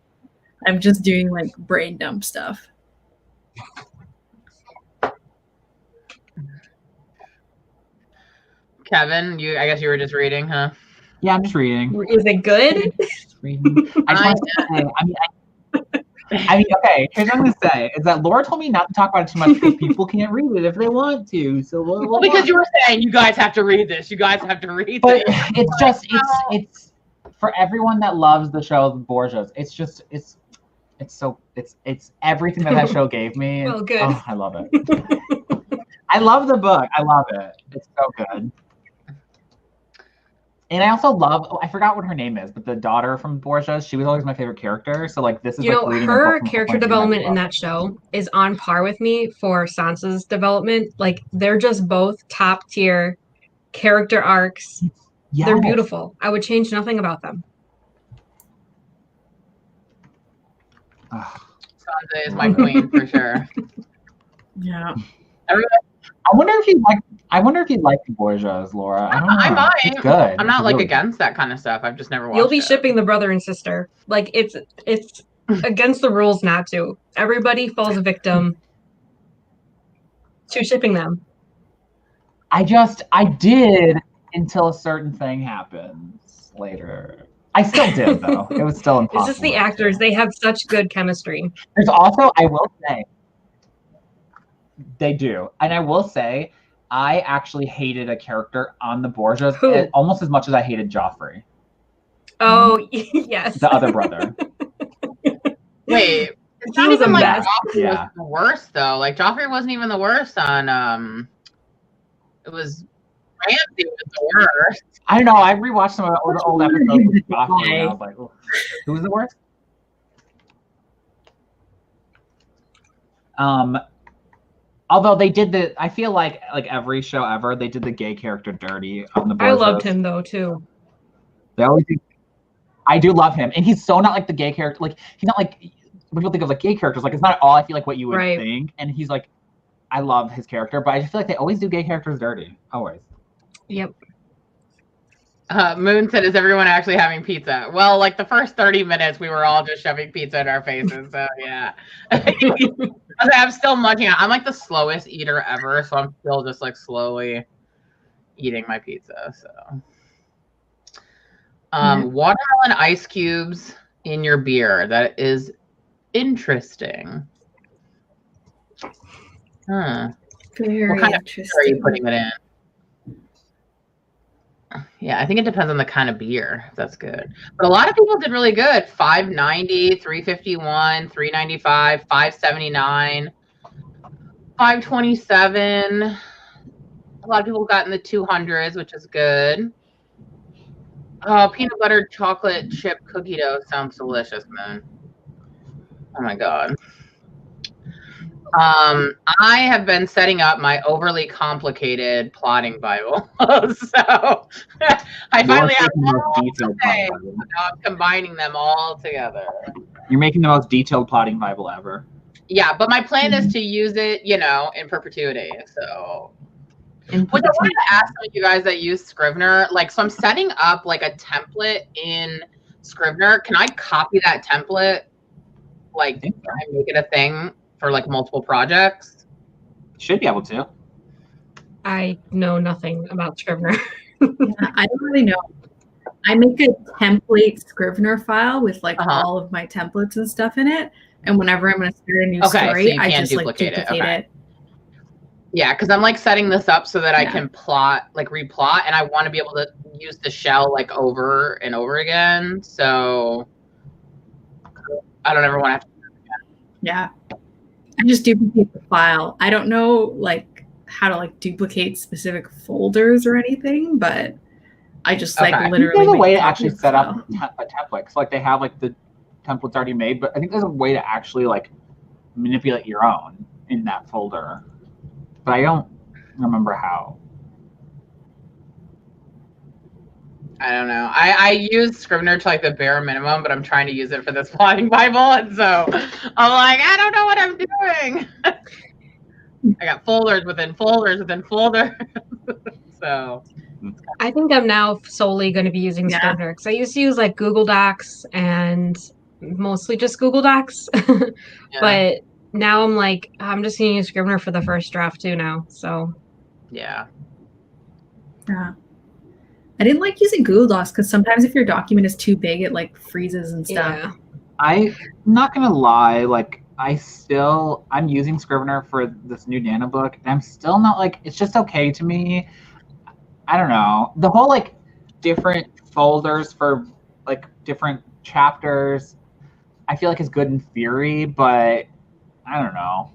I'm just doing like brain dump stuff. Kevin, I guess you were just reading, huh? Yeah, I'm just reading. Is it good? Just reading. I mean, okay, here's what I'm going to say, is that Laura told me not to talk about it too much because people can't read it if they want to. So well, because you were saying, you guys have to read this. You guys have to read but this. It's just, it's for everyone that loves the show, The Borgias, it's everything that show gave me. Well, good. Oh, I love it. I love the book. I love it. It's so good. And I also love, I forgot what her name is, but the daughter from Borgia, she was always my favorite character. So like this is her character development in that show is on par with me for Sansa's development. Like they're just both top tier character arcs. Yes. They're beautiful. I would change nothing about them. Sansa is my queen for sure. Yeah. I wonder if you like the Borgias, Laura. I don't know. I might. It's good. I'm not really against that kind of stuff. I've just never watched it. You'll be shipping the brother and sister. Like it's against the rules not to. Everybody falls a victim to shipping them. I did until a certain thing happens later. I still did though. It was still impossible. It's just the actors. They have such good chemistry. There's also, I will say, they do. And I will say, I actually hated a character on the Borgias almost as much as I hated Joffrey. Oh, yes. The other brother. Wait. It's not even like Joffrey was the worst, though. Like, Joffrey wasn't even the worst on, it was, Ramsay was the worst. I don't know. I rewatched some of the old episodes with Joffrey, and I was like, oh, who was the worst? Although they did I feel like every show ever, they did the gay character dirty on the Borgias. I loved him though too. They always do. I do love him, and he's so not like the gay character. Like he's not like when people think of like gay characters. Like it's not at all. I feel like what you would think, and he's like, I love his character, but I just feel like they always do gay characters dirty. Always. Yep. Moon said, is everyone actually having pizza? Well, like the first 30 minutes, we were all just shoving pizza in our faces. So, yeah. I'm still munching on. I'm like the slowest eater ever. So I'm still just like slowly eating my pizza. So, watermelon ice cubes in your beer. That is interesting. Huh. Very what kind interesting. of beer are you putting it in? Yeah, I think it depends on the kind of beer. That's good. But a lot of people did really good. 590, 351, 395, 579, 527. A lot of people got in the 200s, which is good. Oh, peanut butter chocolate chip cookie dough sounds delicious, man. Oh my God. I have been setting up my overly complicated plotting Bible. So I finally have detailed plotting Bible. Now I'm combining them all together. You're making the most detailed plotting Bible ever. Yeah, but my plan is to use it, in perpetuity. So which I wanted to ask some of you guys that use Scrivener, so I'm setting up like a template in Scrivener. Can I copy that template, and make it a thing for multiple projects? Should be able to. I know nothing about Scrivener. Yeah, I don't really know. I make a template Scrivener file with all of my templates and stuff in it, and whenever I'm going to start a new story, I just duplicate it. Yeah, because I'm setting this up so that I can plot, replot, and I want to be able to use the shell over and over again. So I don't ever want to have to do that again. Yeah. I just duplicate the file. I don't know how to duplicate specific folders or anything, but I just literally. There's a way to actually set up a template. So they have the templates already made, but I think there's a way to actually manipulate your own in that folder. But I don't remember how. I don't know. I use Scrivener to the bare minimum, but I'm trying to use it for this plotting Bible, and so I'm I don't know what I'm doing. I got folders within folders within folders. So I think I'm now solely going to be using Scrivener because I used to use Google Docs and mostly just Google Docs, but now I'm just going to use Scrivener for the first draft too now. So yeah. I didn't like using Google Docs because sometimes if your document is too big, it freezes and stuff. Yeah. I'm not gonna lie, I'm using Scrivener for this new Nano book, and I'm still not it's just okay to me. I don't know. The whole different folders for different chapters, I feel is good in theory, but I don't know.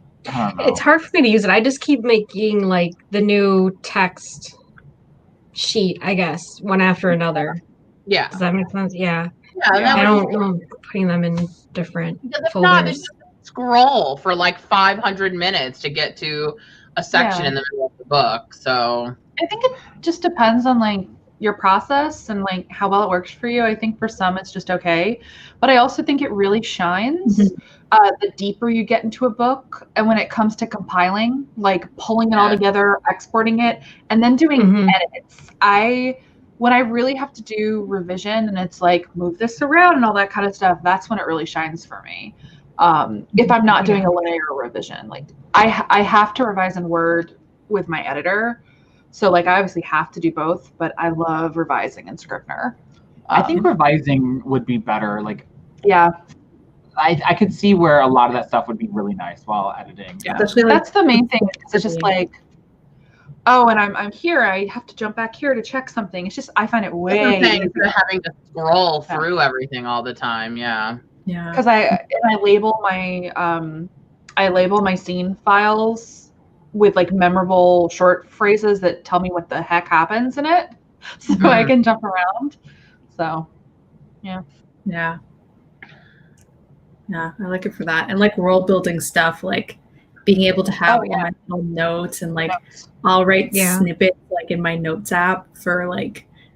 It's hard for me to use it. I just keep making the new text sheet, I guess, one after another. Yeah. Does that make sense? Yeah. Yeah. I don't know putting them in different folders. Not, they just scroll for 500 minutes to get to a section in the middle of the book. So I think it just depends on your process and how well it works for you. I think for some it's just okay, but I also think it really shines the deeper you get into a book, and when it comes to compiling, pulling it all together, exporting it, and then doing edits. When I really have to do revision and it's move this around and all that kind of stuff, that's when it really shines for me. If I'm not doing a linear revision, I have to revise in Word with my editor. So I obviously have to do both, but I love revising in Scrivener. I think revising would be better. Yeah. I could see where a lot of that stuff would be really nice while editing. Yeah. That's the main thing. It's just oh, and I'm here. I have to jump back here to check something. It's just, I find it way easier having to scroll through everything all the time. Yeah. Yeah. Because I label my scene files with memorable short phrases that tell me what the heck happens in it, so I can jump around. So, yeah. Yeah. Yeah, I like it for that. And world building stuff, being able to have all my little notes and I'll write snippets in my notes app for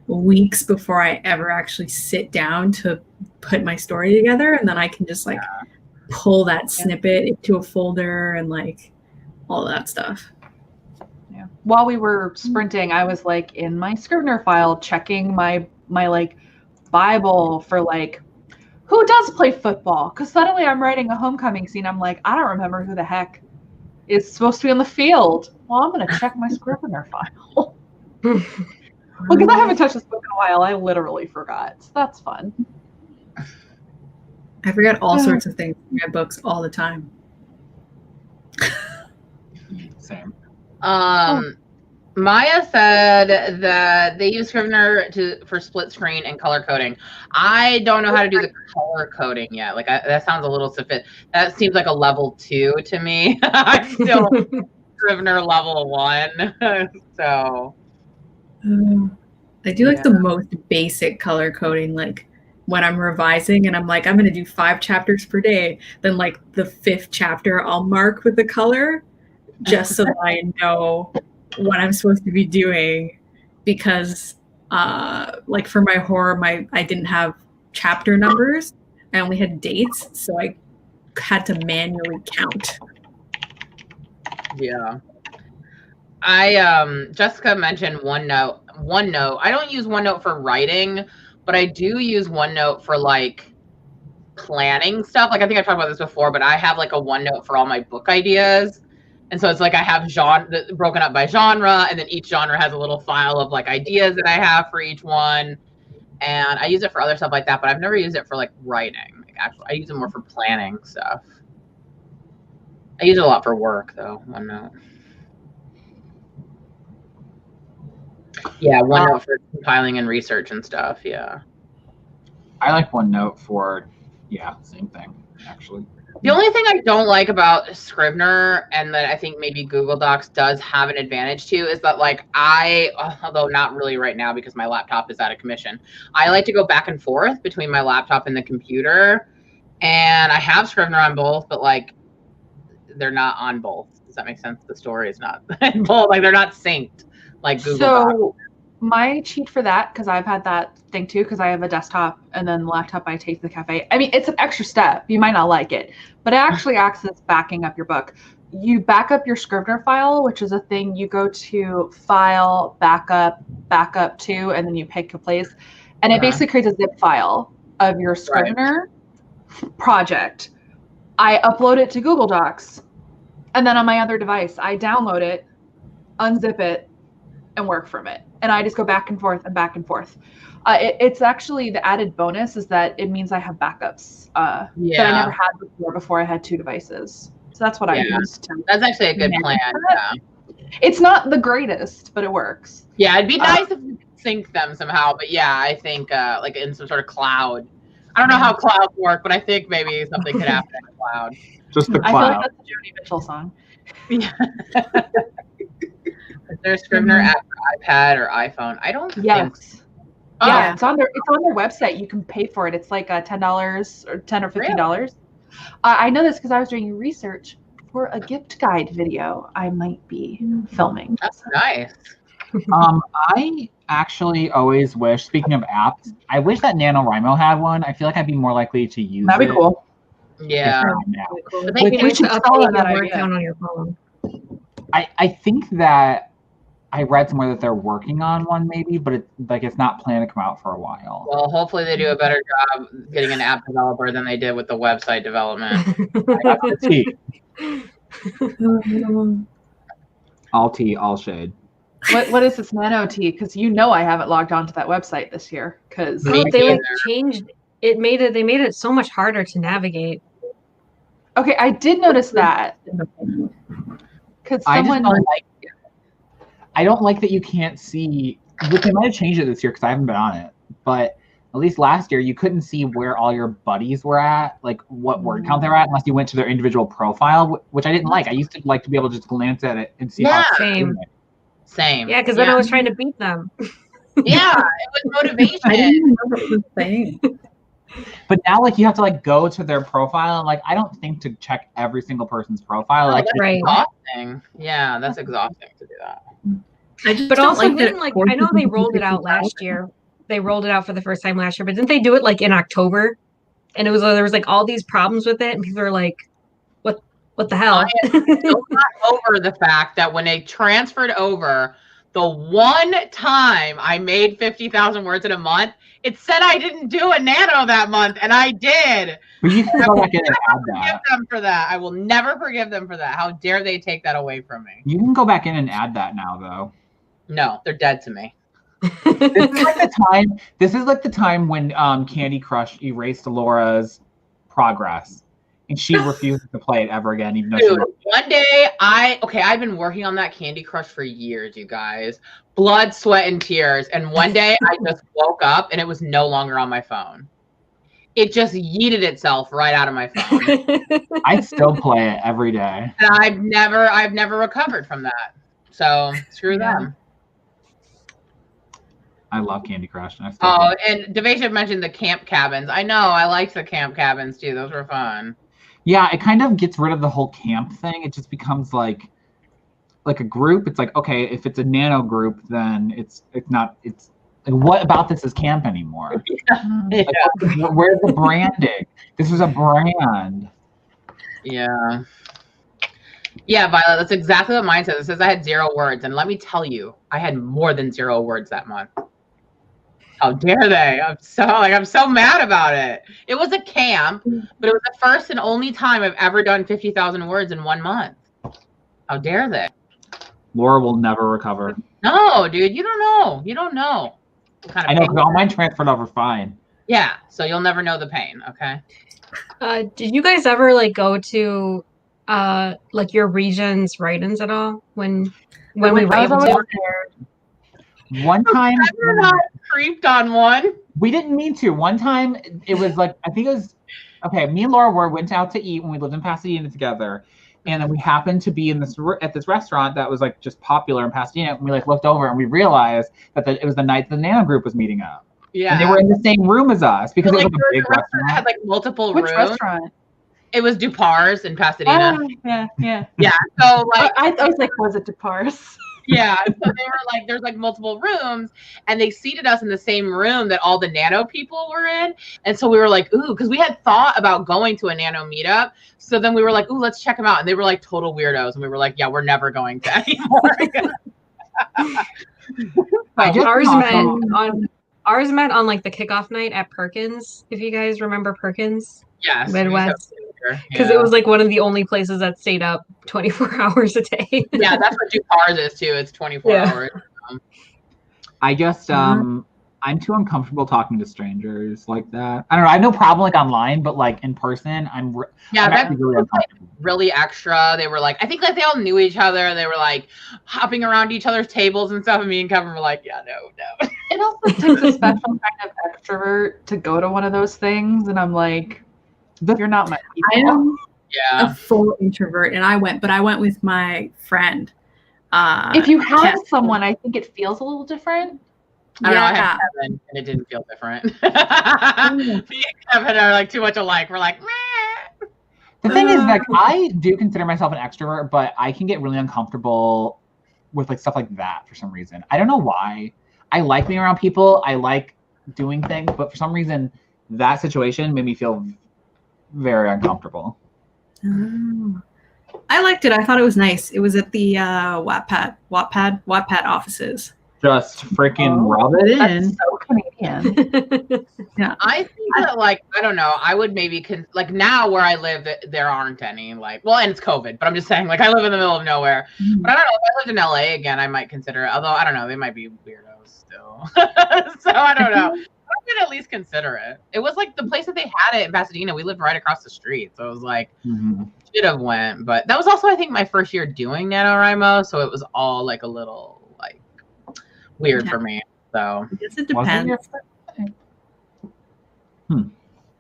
weeks before I ever actually sit down to put my story together, and then I can just pull that snippet into a folder and all that stuff. Yeah. While we were sprinting, I was in my Scrivener file checking my Bible for who does play football, because suddenly I'm writing a homecoming scene. I'm I don't remember who the heck is supposed to be on the field. Well, I'm gonna check my Scrivener file. Because I haven't touched this book in a while. I literally forgot. So that's fun. I forget all sorts of things in my books all the time. Same. Maya said that they use Scrivener for split screen and color coding. I don't know how to do the color coding yet. Like that sounds a little that seems like a level 2 to me. I'm still Scrivener level 1. So I do like the most basic color coding, like when I'm revising and I'm like, I'm going to do 5 chapters per day. Then like the 5th chapter, I'll mark with the color just so that I know what I'm supposed to be doing, because like for my horror, I didn't have chapter numbers. I only had dates, so I had to manually count. Yeah. Jessica mentioned OneNote. I don't use OneNote for writing, but I do use OneNote for like planning stuff. Like I think I've talked about this before, but I have like a OneNote for all my book ideas. And so it's like I have broken up by genre, and then each genre has a little file of like ideas that I have for each one. And I use it for other stuff like that, but I've never used it for like writing. Like actually, I use it more for planning stuff. I use it a lot for work though, OneNote. Yeah, OneNote for compiling and research and stuff. Yeah. I like OneNote for, same thing, actually. The only thing I don't like about Scrivener, and that I think maybe Google Docs does have an advantage to, is that like although not really right now because my laptop is out of commission, I like to go back and forth between my laptop and the computer. And I have Scrivener on both, but like they're not on both. Does that make sense? The story is not in both. Like they're not synced like Google Docs. My cheat for that, because I've had that thing too, because I have a desktop and then the laptop I take to the cafe. I mean, it's an extra step. You might not like it, but it actually acts as backing up your book. You back up your Scrivener file, which is a thing you go to File, Backup to, and then you pick a place. And it basically creates a zip file of your Scrivener project. I upload it to Google Docs. And then on my other device, I download it, unzip it, and work from it. And I just go back and forth and back and forth. It's actually the added bonus is that it means I have backups that I never had before I had 2 devices. So that's what I used. That's actually a good plan. Yeah. It's not the greatest, but it works. Yeah, it'd be nice if we could sync them somehow. But yeah, I think like in some sort of cloud. I don't know how clouds work, but I think maybe something could happen in the cloud. Just the cloud. I feel like that's a Joni Mitchell song. Yeah. Is there a Scrivener app for iPad or iPhone? I don't think so. Yeah, it's on their website. You can pay for it. It's like $10 or $10 or $15. Really? I know this because I was doing research for a gift guide video I might be filming. That's nice. I actually always wish, speaking of apps, I wish that NaNoWRIMO had one. I feel like I'd be more likely to use it. That'd be cool. Yeah. But they can just update that word count on your phone. I think that I read somewhere that they're working on one maybe, but it's not planned to come out for a while. Well, hopefully they do a better job getting an app developer than they did with the website development. All tea, all shade. What is this Nano T? Because I haven't logged on to that website this year. Because they changed it. They made it so much harder to navigate. Okay, I did notice that. Because someone I don't like that you can't see. They might have changed it this year because I haven't been on it. But at least last year, you couldn't see where all your buddies were at, like what word count they were at, unless you went to their individual profile, which I didn't like. I used to like to be able to just glance at it and see how Same. Yeah, because then I was trying to beat them. Yeah, it was motivation. I didn't even know what it was saying. But now, you have to go to their profile, and I don't think to check every single person's profile. That's exhausting. Yeah, that's exhausting to do that. But also, I know they rolled it out last year. They rolled it out for the first time last year, but didn't they do it in October? And there was all these problems with it, and people are like, "What the hell?" I am still not over the fact that when they transferred over, the one time I made 50,000 words in a month, it said I didn't do a nano that month, and I did. But you can go back in and add forgive them for that. I will never forgive them for that. How dare they take that away from me? You can go back in and add that now, though. No, they're dead to me. This is the time when Candy Crush erased Laura's progress, and she refuses to play it ever again, even though Dude, one day I've been working on that Candy Crush for years, you guys. Blood, sweat, and tears. And one day I just woke up and it was no longer on my phone. It just yeeted itself right out of my phone. I still play it every day. And I've never recovered from that. So screw them. I love Candy Crush. And and Devasia mentioned the camp cabins. I know, I liked the camp cabins too. Those were fun. Yeah, it kind of gets rid of the whole camp thing. It just becomes like a group. It's like, okay, if it's a nano group, then it's not. It's like, what about this is camp anymore? Yeah. Like, where's the branding? This was a brand. Yeah. Yeah, Violet, that's exactly what mine says. It says I had 0 words, and let me tell you, I had more than 0 words that month. How dare they? I'm so mad about it. It was a camp, but it was the first and only time I've ever done 50,000 words in 1 month. How dare they? Laura will never recover. No, dude, you don't know. You don't know. I know, because all mine transferred over fine. Yeah, so you'll never know the pain, okay? Did you guys ever like go to like your region's write-ins at all when we were able to? One time, I've not creeped on one. We didn't mean to. One time, it was like, I think it was, okay, me and Laura went out to eat when we lived in Pasadena together. And then we happened to be at this restaurant that was like just popular in Pasadena. And we like looked over and we realized that it was the night the Nano group was meeting up. Yeah. And they were in the same room as us because it was a big restaurant. It had like multiple Which rooms. restaurant? It was Dupar's in Pasadena. Yeah. Yeah. So like I was like, was it Dupar's? Yeah, so they were like, there's like multiple rooms, and they seated us in the same room that all the nano people were in. And so we were like, ooh, because we had thought about going to a nano meetup. So then we were like, ooh, let's check them out. And they were like total weirdos. And we were like, yeah, we're never going to anymore. Ours met on like the kickoff night at Perkins, if you guys remember Perkins. Yes. Midwest. Because it was like one of the only places that stayed up 24 hours a day. Yeah, that's what Dupar's is too. It's 24 hours. I just I'm too uncomfortable talking to strangers like that. I don't know. I have no problem like online, but like in person, I'm really uncomfortable. Really extra. They were like, I think like they all knew each other, and they were like hopping around each other's tables and stuff. And me and Kevin were like, yeah, no. It also takes a special kind of extrovert to go to one of those things, and I'm like, you're not my people. I am a full introvert, and I went with my friend. If you have someone, I think it feels a little different. I don't know, I had Kevin, and it didn't feel different. Me and Kevin are like too much alike. We're like, meh. The thing is, like, I do consider myself an extrovert, but I can get really uncomfortable with like stuff like that for some reason. I don't know why. I like being around people. I like doing things, but for some reason, that situation made me feel very uncomfortable. I liked it. I thought it was nice. It was at the Wattpad offices. Just freaking rub it in. That's so Canadian. Yeah, I think that like I don't know. I would maybe like now where I live, there aren't any like. Well, and it's COVID, but I'm just saying like I live in the middle of nowhere. But I don't know. If I lived in LA again, I might consider it. Although I don't know, they might be weirdos still. So I don't know. I could at least consider it. It was like the place that they had it in Pasadena. We lived right across the street, so it was like should have went. But that was also I think my first year doing NaNoWriMo, so it was all like a little like weird for me. So I guess it depends.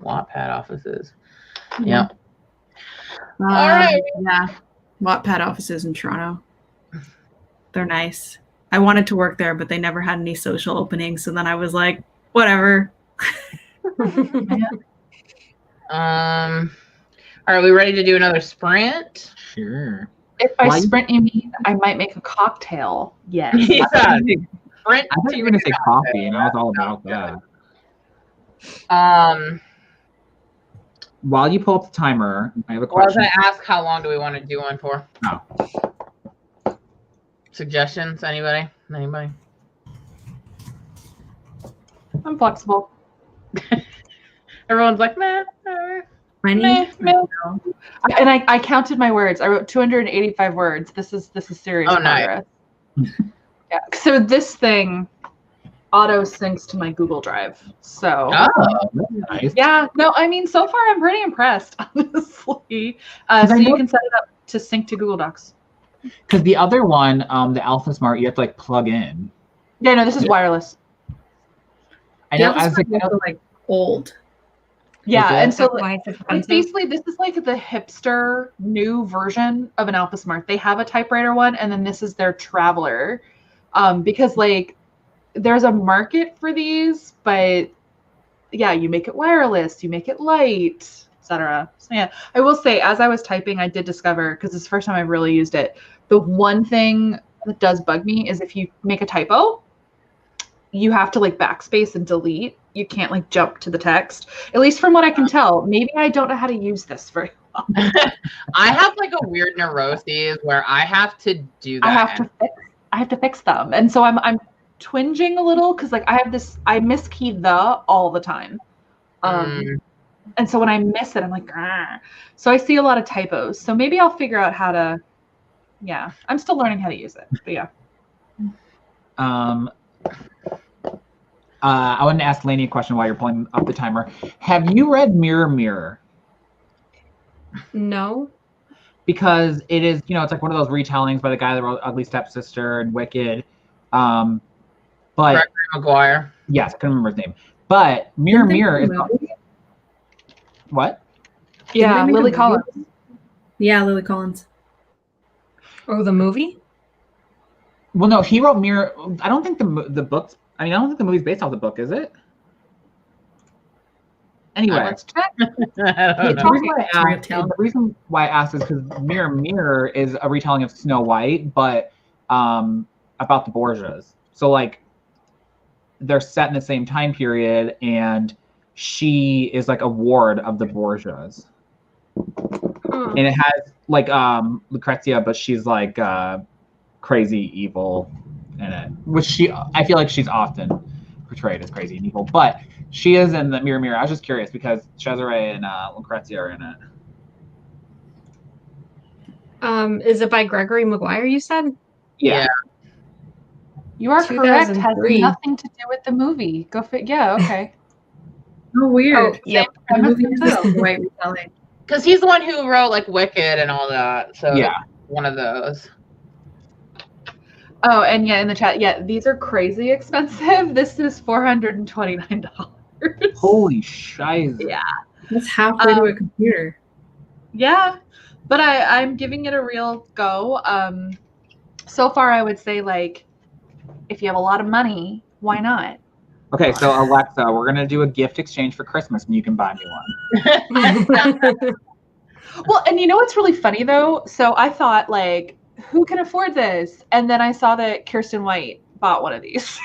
Wattpad offices. Yeah. All right. Yeah. Wattpad offices in Toronto. They're nice. I wanted to work there, but they never had any social openings. So then I was like, whatever. Are we ready to do another sprint? Sure. If by sprint you mean I might make a cocktail, yes. Yeah. Sprint. I thought you were going to say coffee, and I was all about that. While you pull up the timer, I have a question. I was going to ask how long do we want to do one for? Oh. Suggestions? Anybody? I'm flexible. Everyone's like, meh. And I counted my words. I wrote 285 words. This is serious progress. Nice. Yeah. So this thing auto syncs to my Google Drive. So Nice. yeah, no, I mean, so far I'm pretty impressed, honestly. So you can set it up to sync to Google Docs. Because the other one, the Alpha Smart, you have to like plug in. Yeah, no, this is wireless. I know. I was like old. Yeah, and so Why it's like, expensive? basically this is like the hipster new version of an Alpha Smart. They have a typewriter one, and then this is their Traveler, because like there's a market for these, but yeah, you make it wireless, you make it light, etc. So yeah, I will say, as I was typing, I did discover, because it's the first time I've really used it, the one thing that does bug me is if you make a typo, you have to like backspace and delete. You can't like jump to the text, at least from what I can tell. Maybe I don't know how to use this very well. I have like a weird neuroses where I have to do that. I have to fix them, and so I'm twinging a little because like I miskey the all the time, and so when I miss it, I'm like, Grr. So I see a lot of typos. So maybe I'll figure out how to. Yeah, I'm still learning how to use it, but yeah. I wanted to ask Lainey a question while you're pulling up the timer. Have you read Mirror Mirror? No. Because it is, you know, it's like one of those retellings by the guy that wrote Ugly Stepsister and Wicked. But Gregory Maguire. yes, I couldn't remember his name. But Mirror Mirror is what? Yeah, Lily Collins. Yeah, Lily Collins. Oh, the movie? Well, no, he wrote Mirror. I don't think the book's. I mean, I don't think the movie's based off the book, is it? Anyway, Let's check. I don't the know. reason why I asked is because Mirror Mirror is a retelling of Snow White, but about the Borgias. So like, they're set in the same time period, and she is like a ward of the Borgias. And it has like Lucrezia, but she's like crazy evil in it, which I feel like she's often portrayed as crazy and evil, but she is in the Mirror Mirror. I was just curious because Cesare and Lucrezia are in it. Is it by Gregory Maguire, you said? Yeah. You are correct. Has 2003. nothing to do with the movie. Go fit. Yeah. Okay. Oh, weird. Yep. The movie is just a white retelling. Because he's the one who wrote like Wicked and all that. So Yeah. one of those. Oh, and yeah, in the chat, yeah, these are crazy expensive. This is $429. Holy shiz. Yeah. That's halfway to a computer. Yeah, but I'm giving it a real go. So far, I would say like, if you have a lot of money, why not? Okay, so Alexa, we're gonna do a gift exchange for Christmas, and you can buy me one. Well, and you know what's really funny though? So I thought like, who can afford this? And then I saw that Kirsten White bought one of these.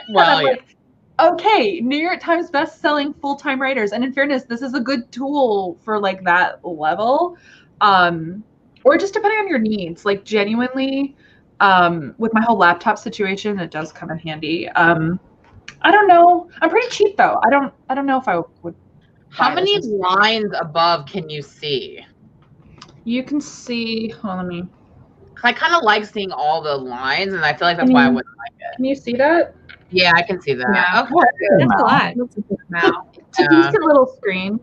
Well, yeah. Like, okay, New York Times best-selling full-time writers. And in fairness, this is a good tool for like that level. Or just depending on your needs. Like genuinely, with my whole laptop situation, it does come in handy. I don't know. I'm pretty cheap though. I don't know if I would. How many lines above can you see? You can see, hold on, let me. I kind of like seeing all the lines, and I feel like that's why I wouldn't like it. Can you see that? Yeah, I can see that. Yeah. Okay. That's a lot. That's a good amount. It's a decent little screen.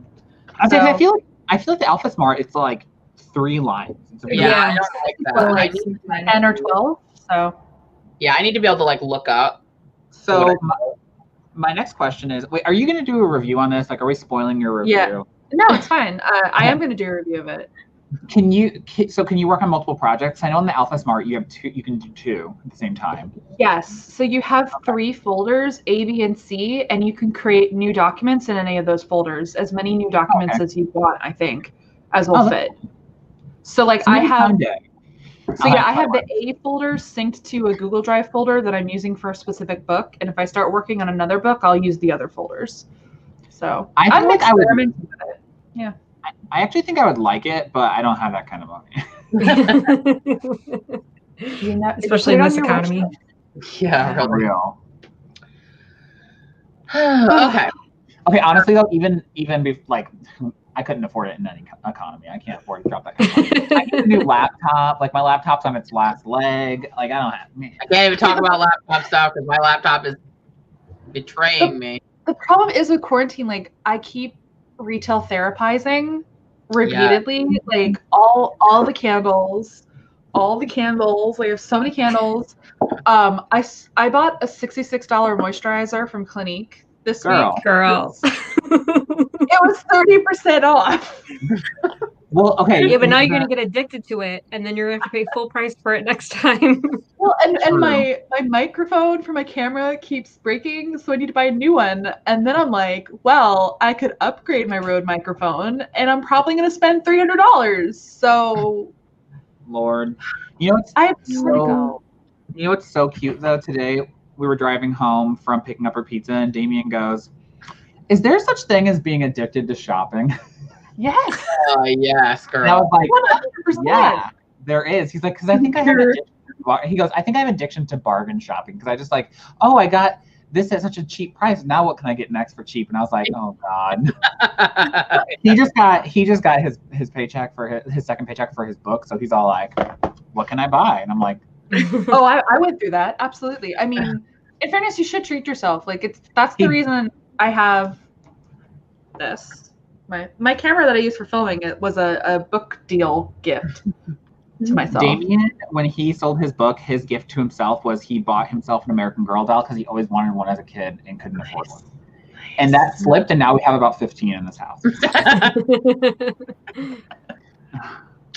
I So- feel like the Alpha Smart, it's like 3 lines. It's a Yeah, Yeah. I don't like that. Well, I like need, 10 or 12. So yeah, I need to be able to like look up. So my next question is, wait, are you going to do a review on this? Like, are we spoiling your review? Yeah. no, it's fine. I am going to do a review of it. Can you work on multiple projects? I know in the Alpha Smart you can do 2 at the same time. Yes. So you have 3 folders, A, B, and C, and you can create new documents in any of those folders, as many new documents as you want, I think, as will fit. So like So I maybe have, someday. so yeah, I have the A folder synced to a Google Drive folder that I'm using for a specific book. And if I start working on another book, I'll use the other folders. So I feel I'm like I would. experimenting with it. Yeah. I actually think I would like it, but I don't have that kind of money. You know, Especially in this economy. Yeah, For really. real. Okay. Okay, honestly though, even like I couldn't afford it in any economy. I can't afford to drop that kind of money. I need a new laptop. Like my laptop's on its last leg. Like I don't have. Man. I can't even talk about laptop stuff because my laptop is Betraying me. The problem is with quarantine, like I keep retail therapizing repeatedly, like all the candles, we have so many candles. I bought a $66 moisturizer from Clinique this week. Girls. It was 30% off. Well, okay. Yeah, but now you're gonna get addicted to it, and then you're gonna have to pay full price for it next time. Well, and my microphone for my camera keeps breaking, so I need to buy a new one. And then I'm like, well, I could upgrade my Rode microphone, and I'm probably gonna spend $300. So, Lord, you know what's I have nowhere to go. You know what's so cute though? Today we were driving home from picking up our pizza, and Damien goes, "Is there such thing as being addicted to shopping?" Yes. Yes, girl. And I was like, 100%. yeah, there is. He's like, because I think I have addiction. He goes, I think I have addiction to bargain shopping because I just like, oh, I got this at such a cheap price. Now what can I get next for cheap? And I was like, oh God. he just got his paycheck for his second paycheck for his book. So he's all like, what can I buy? And I'm like, Oh, I went through that. Absolutely. I mean, in fairness, you should treat yourself. Like that's the reason I have this. My camera that I use for filming it was a book deal gift to myself. Damien, when he sold his book, his gift to himself was he bought himself an American Girl doll because he always wanted one as a kid and couldn't afford one. And that slipped, and now we have about 15 in this house.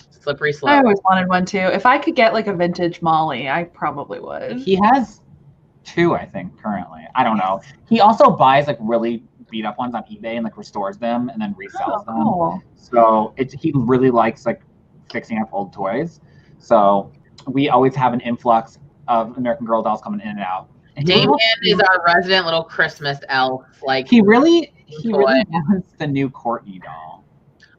Slippery slope. I always wanted one too. If I could get like a vintage Molly, I probably would. He has 2, I think, currently. I don't know. He also buys like really beat up ones on eBay and like restores them and then resells them. So he really likes like fixing up old toys. So we always have an influx of American Girl dolls coming in and out. And Damien is our resident little Christmas elf. Like he really wants the new Courtney doll.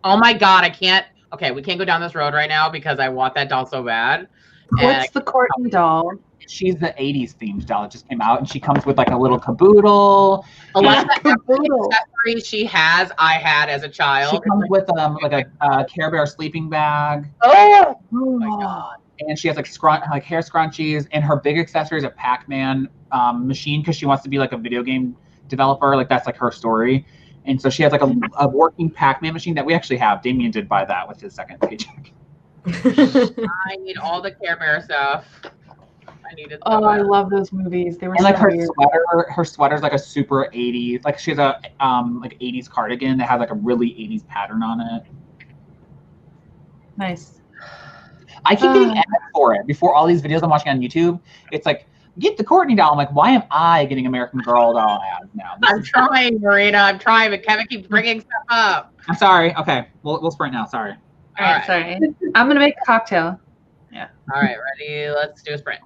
Oh my God, I can't. Okay, we can't go down this road right now because I want that doll so bad. What's the Courtney doll? She's the 80s themed doll that just came out, and she comes with like a little caboodle. Alexa, every accessory she has, I had as a child. She comes with like a Care Bear sleeping bag. Oh my God. And she has like hair scrunchies, and her big accessory is a Pac-Man machine because she wants to be like a video game developer. Like that's like her story. And so she has like a working Pac-Man machine that we actually have. Damien did buy that with his second paycheck. I need all the Care Bear stuff. I needed. I love those movies. They were and like so weird. her sweater's like a super 80s. Like she has a like 80s cardigan that has like a really 80s pattern on it. Nice. I keep getting ads for it. Before all these videos I'm watching on YouTube, it's like, get the Courtney doll. I'm like, why am I getting American Girl doll ads now? I'm trying, Marina. I'm trying, but Kevin keeps bringing stuff up. I'm sorry. Okay, we'll sprint now. Sorry. All right, sorry. I'm gonna make a cocktail. Yeah. All right, ready? Let's do a sprint.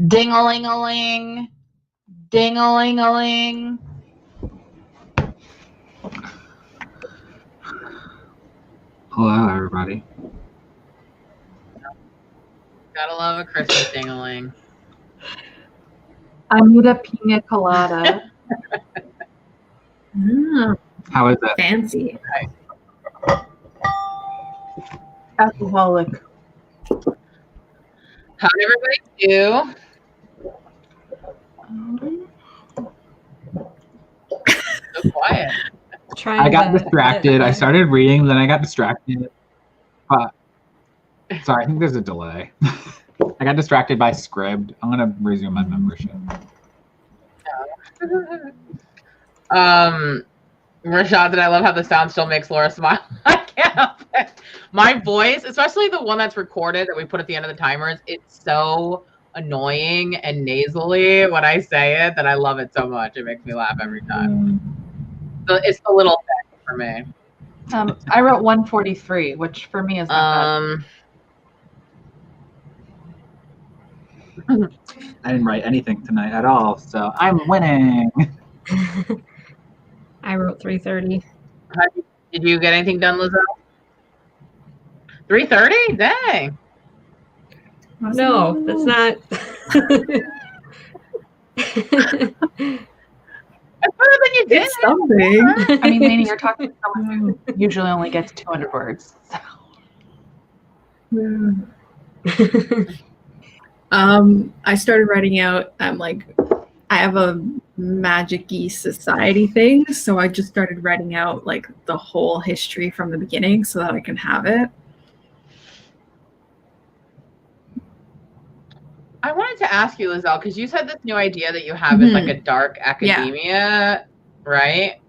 Ding-a-ling-a-ling. Ding-a-ling-a-ling. Hello, everybody. Gotta love a Christmas ding-a-ling. I need a pina colada. How is it? Fancy. Alcoholic. How'd everybody do? So quiet. I got distracted. I started reading, then I got distracted. But sorry, I think there's a delay. I got distracted by Scribd. I'm gonna resume my membership. Rashad, did I love how the sound still makes Laura smile? I can't help it. My voice, especially the one that's recorded that we put at the end of the timers, it's so annoying and nasally when I say it that I love it so much. It makes me laugh every time. So it's the little thing for me. I wrote 143, which for me is not I didn't write anything tonight at all, so I'm winning. I wrote 3:30. Did you get anything done, Lizzo? 3:30? Dang. No, that's not. That's better than you did. It's something. bad. I mean, Lainey, you're talking to someone who usually only gets 200 words. So. I started writing out. I have a magic-y society thing, so I just started writing out like the whole history from the beginning so that I can have it. I wanted to ask you, Lizelle, because you said this new idea that you have is like a dark academia, right?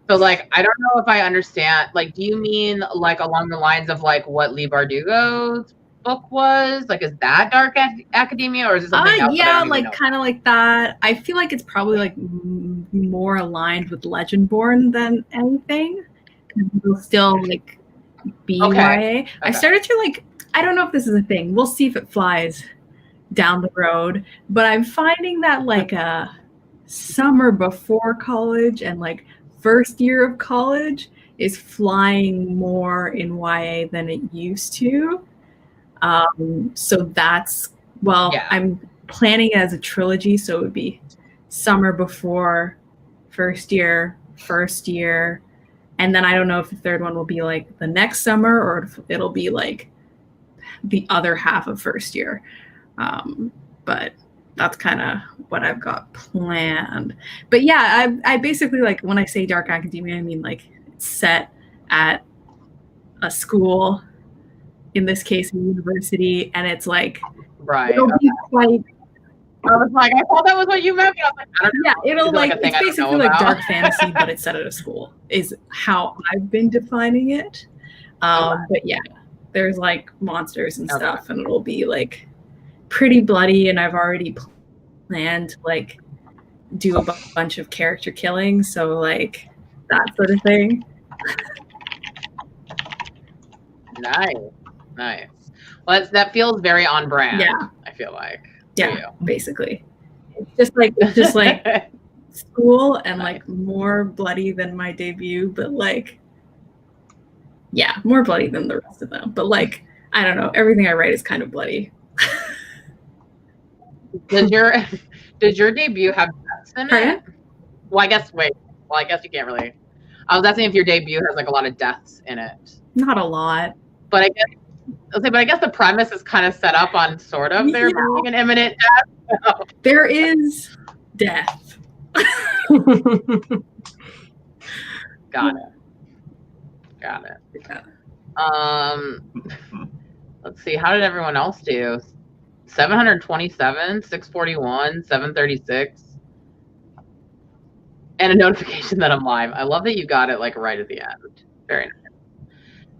So, like, I don't know if I understand. Like, do you mean like along the lines of like what Lee Bardugo's book was? Like, is that dark academia, or is it something else? Yeah, like kind of like that. I feel like it's probably like more aligned with Legendborn than anything. It'll still like be YA. I started to like. I don't know if this is a thing. We'll see if it flies down the road, but I'm finding that like a summer before college and like first year of college is flying more in YA than it used to. So that's I'm planning it as a trilogy, so it would be summer before first year, and then I don't know if the third one will be like the next summer or if it'll be like the other half of first year. But that's kind of what I've got planned. But yeah, I basically, like, when I say dark academia, I mean like it's set at a school, in this case a university, and it's like it'll be quite. I was like, I thought that was what you meant. I was like, I don't know. Yeah, it'll like it's basically like dark fantasy, but it's set at a school. Is how I've been defining it. But yeah, there's like monsters and stuff, and it'll be like pretty bloody, and I've already planned to like do a bunch of character killing, so like that sort of thing. Nice. Well, that feels very on brand. Yeah, I feel like. Yeah, basically, it's just like school and like more bloody than my debut, but like more bloody than the rest of them. But like I don't know, everything I write is kind of bloody. Does your debut have deaths in it? Well, I guess you can't really. I was asking if your debut has like a lot of deaths in it. Not a lot. But I guess the premise is kind of set up on sort of there being an imminent death. So. There is death. Got it. Yeah. Let's see. How did everyone else do? 727, 641, 736, and a notification that I'm live. I love that you got it like right at the end. Very nice.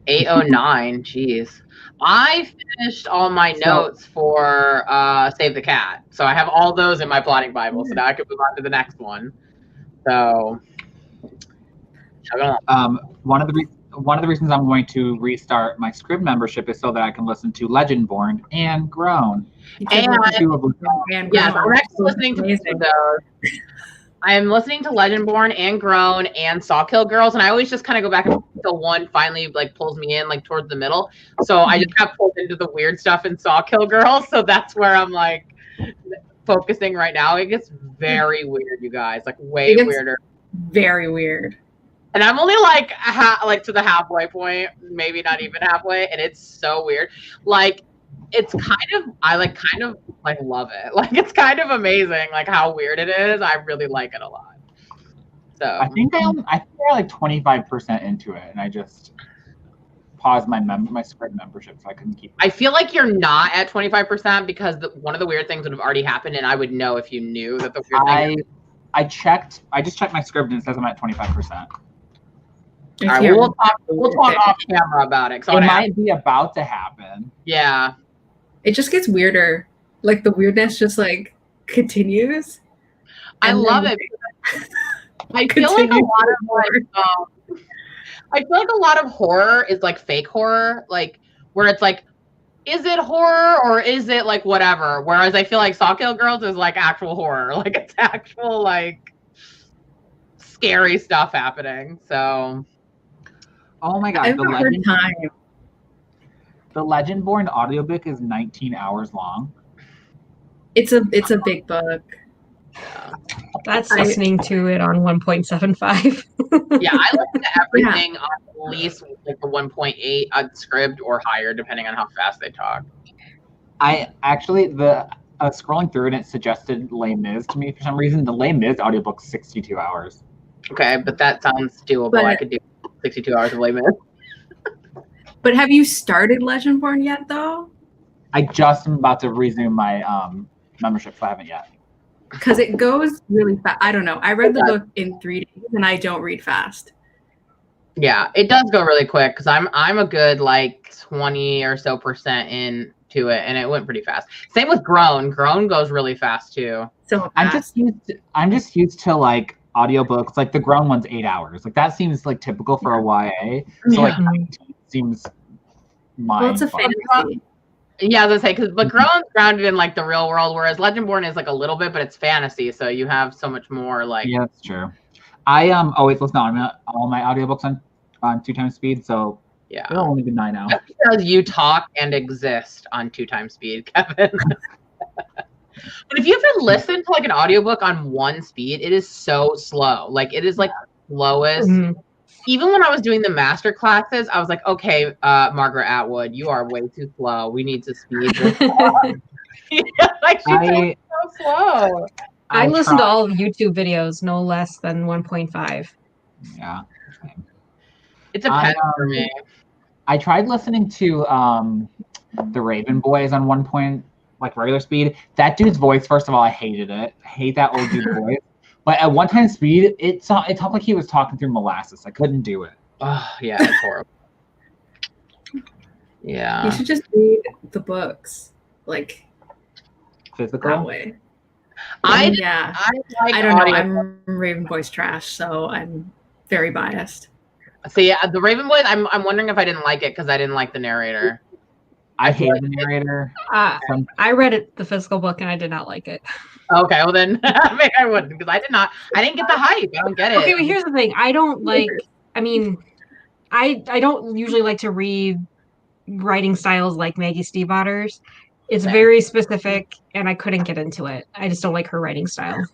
809. Jeez. I finished all my notes for Save the Cat, so I have all those in my plotting Bible. So now I can move on to the next one. So, one one of the reasons I'm going to restart my Scrib membership is so that I can listen to Legendborn and Grown. And I'm actually listening to those. I'm listening to Legendborn and Grown and Sawkill Girls, and I always just kind of go back until one finally like pulls me in like towards the middle. So I just got pulled into the weird stuff in Sawkill Girls, so that's where I'm like focusing right now. It gets very weird, you guys, like way weirder. Very weird. And I'm only like to the halfway point, maybe not even halfway, and it's so weird. Like it's I love it. Like it's kind of amazing, like how weird it is. I really like it a lot. So I think I'm like 25% into it, and I just paused my Scrib membership so I couldn't keep. I feel like you're not at 25% because one of the weird things would have already happened, and I would know if you knew that the weird thing. I just checked my Scrib and it says I'm at 25%. All right, we'll talk off camera about it. It might be about to happen. Yeah. It just gets weirder. Like the weirdness just like continues. I love it. I feel like a lot of horror is like fake horror, like where it's like, is it horror or is it like whatever? Whereas I feel like Sawkill Girls is like actual horror, like it's actual like scary stuff happening. So, oh my god, the Legendborn audiobook is 19 hours long. It's a big book. That's listening to it on 1.75. Yeah, I listen to everything on at least like the 1.8 unscribed or higher, depending on how fast they talk. I actually scrolling through and it suggested Les Mis to me for some reason. The Les Mis audiobook's 62 hours. Okay, but that sounds doable. I could do 62 hours of Les Mis. But have you started Legendborn yet, though? I just am about to resume my membership, so I haven't yet. Because it goes really fast. I don't know. I read the book in 3 days, and I don't read fast. Yeah, it does go really quick because I'm a good like 20 or so % into it, and it went pretty fast. Same with Grown. Grown goes really fast too. So I'm just used to like audiobooks. Like the Grown one's 8 hours. Like that seems like typical for a YA. So like 19 seems it's a fantasy. Yeah, I was gonna say but Grown's grounded in like the real world, whereas Legendborn is like a little bit, but it's fantasy, so you have so much more like. Yeah, that's true. I always listen to all my audiobooks on 2 times speed, so yeah, it'll only be 9 now. That's because you talk and exist on 2 times speed, Kevin. But if you ever listen to like an audiobook on 1 speed, it is so slow. Like it is like slowest. Mm-hmm. Even when I was doing the master classes, I was like, okay, Margaret Atwood, you are way too slow. We need to speed this up. Like she's so slow. I listen to all YouTube videos, no less than 1.5. Yeah. It's a pet for me. I tried listening to the Raven Boys on 1 point, like regular speed. That dude's voice, first of all, I hated it. I hate that old dude's voice. But at 1 time speed, it sounded like he was talking through molasses. I couldn't do it. Oh, yeah, it's horrible. Yeah. You should just read the books, like physical that way. I don't know. I'm Raven Boys trash, so I'm very biased. So yeah, the Raven Boys. I'm wondering if I didn't like it because I didn't like the narrator. I hate the narrator. I read the physical book and I did not like it. Okay, well then maybe I wouldn't because I didn't get the hype. I don't get it. Okay, but here's the thing. I don't like. I mean, I don't usually like to read writing styles like Maggie Stiefvater's. It's very specific, and I couldn't get into it. I just don't like her writing style.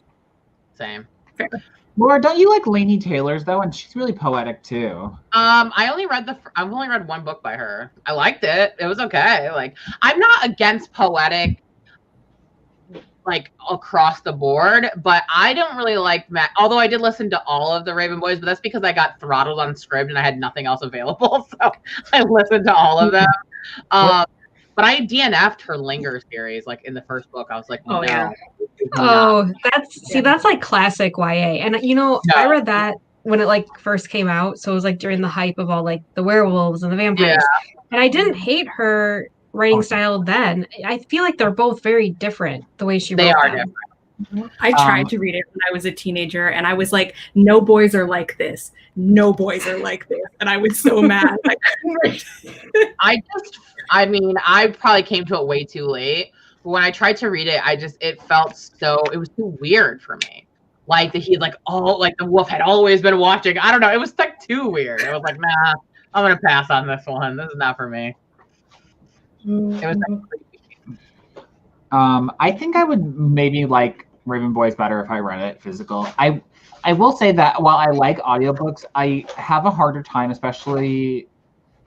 Same. Fair. Laura, don't you like Lainey Taylor's though? And she's really poetic too. I've only read 1 book by her. I liked it. It was okay. Like I'm not against poetic, like across the board, but I don't really like although I did listen to all of the Raven Boys, but that's because I got throttled on Scribd and I had nothing else available, so I listened to all of them. But I DNF'd her Linger series, like in the first book. I was like, no. Yeah. That's like classic YA. And I read that when it like first came out. So it was like during the hype of all like the werewolves and the vampires. Yeah. And I didn't hate her writing style then. I feel like they're both very different the way she wrote them. Different. I tried to read it when I was a teenager, and I was like, no boys are like this. No boys are like this. And I was so mad. I couldn't read it. I probably came to it way too late. But when I tried to read it, it was too weird for me. Like the wolf had always been watching. I don't know. It was like too weird. I was like, nah, I'm going to pass on this one. This is not for me. It was like creepy. I think I would maybe like Raven Boys better if I read it physical. I will say that while I like audiobooks, I have a harder time, especially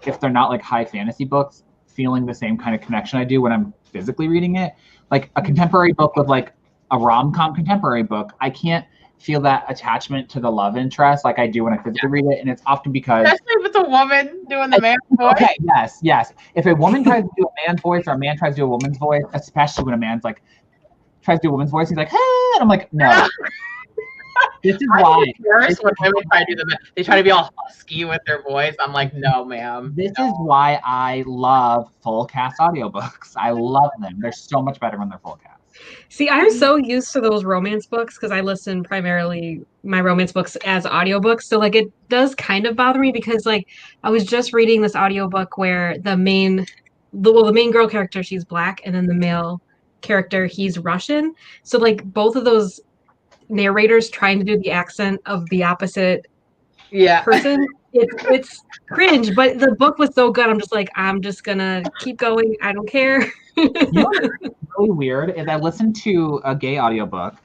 if they're not like high fantasy books, feeling the same kind of connection I do when I'm physically reading it. Like a contemporary book with like a rom-com contemporary book, I can't feel that attachment to the love interest like I do when I physically read it, and it's often because especially if it's a woman doing the man voice. Okay, yes. If a woman tries to do a man's voice or a man tries to do a woman's voice, especially when a man's like tries to do a woman's voice, he's like, hey, and I'm like, no. This is why when women try to do they try to be all husky with their voice. I'm like, no, ma'am. This is why I love full cast audiobooks. I love them. They're so much better when they're full cast. See, I'm so used to those romance books because I listen primarily my romance books as audiobooks. So like it does kind of bother me because like I was just reading this audiobook where the main girl character, she's black, and then the male character, he's Russian. So like both of those narrators trying to do the accent of the opposite person. It's cringe, but the book was so good. I'm just like, I'm just gonna keep going. I don't care. You know what's really weird is I listened to a gay audiobook,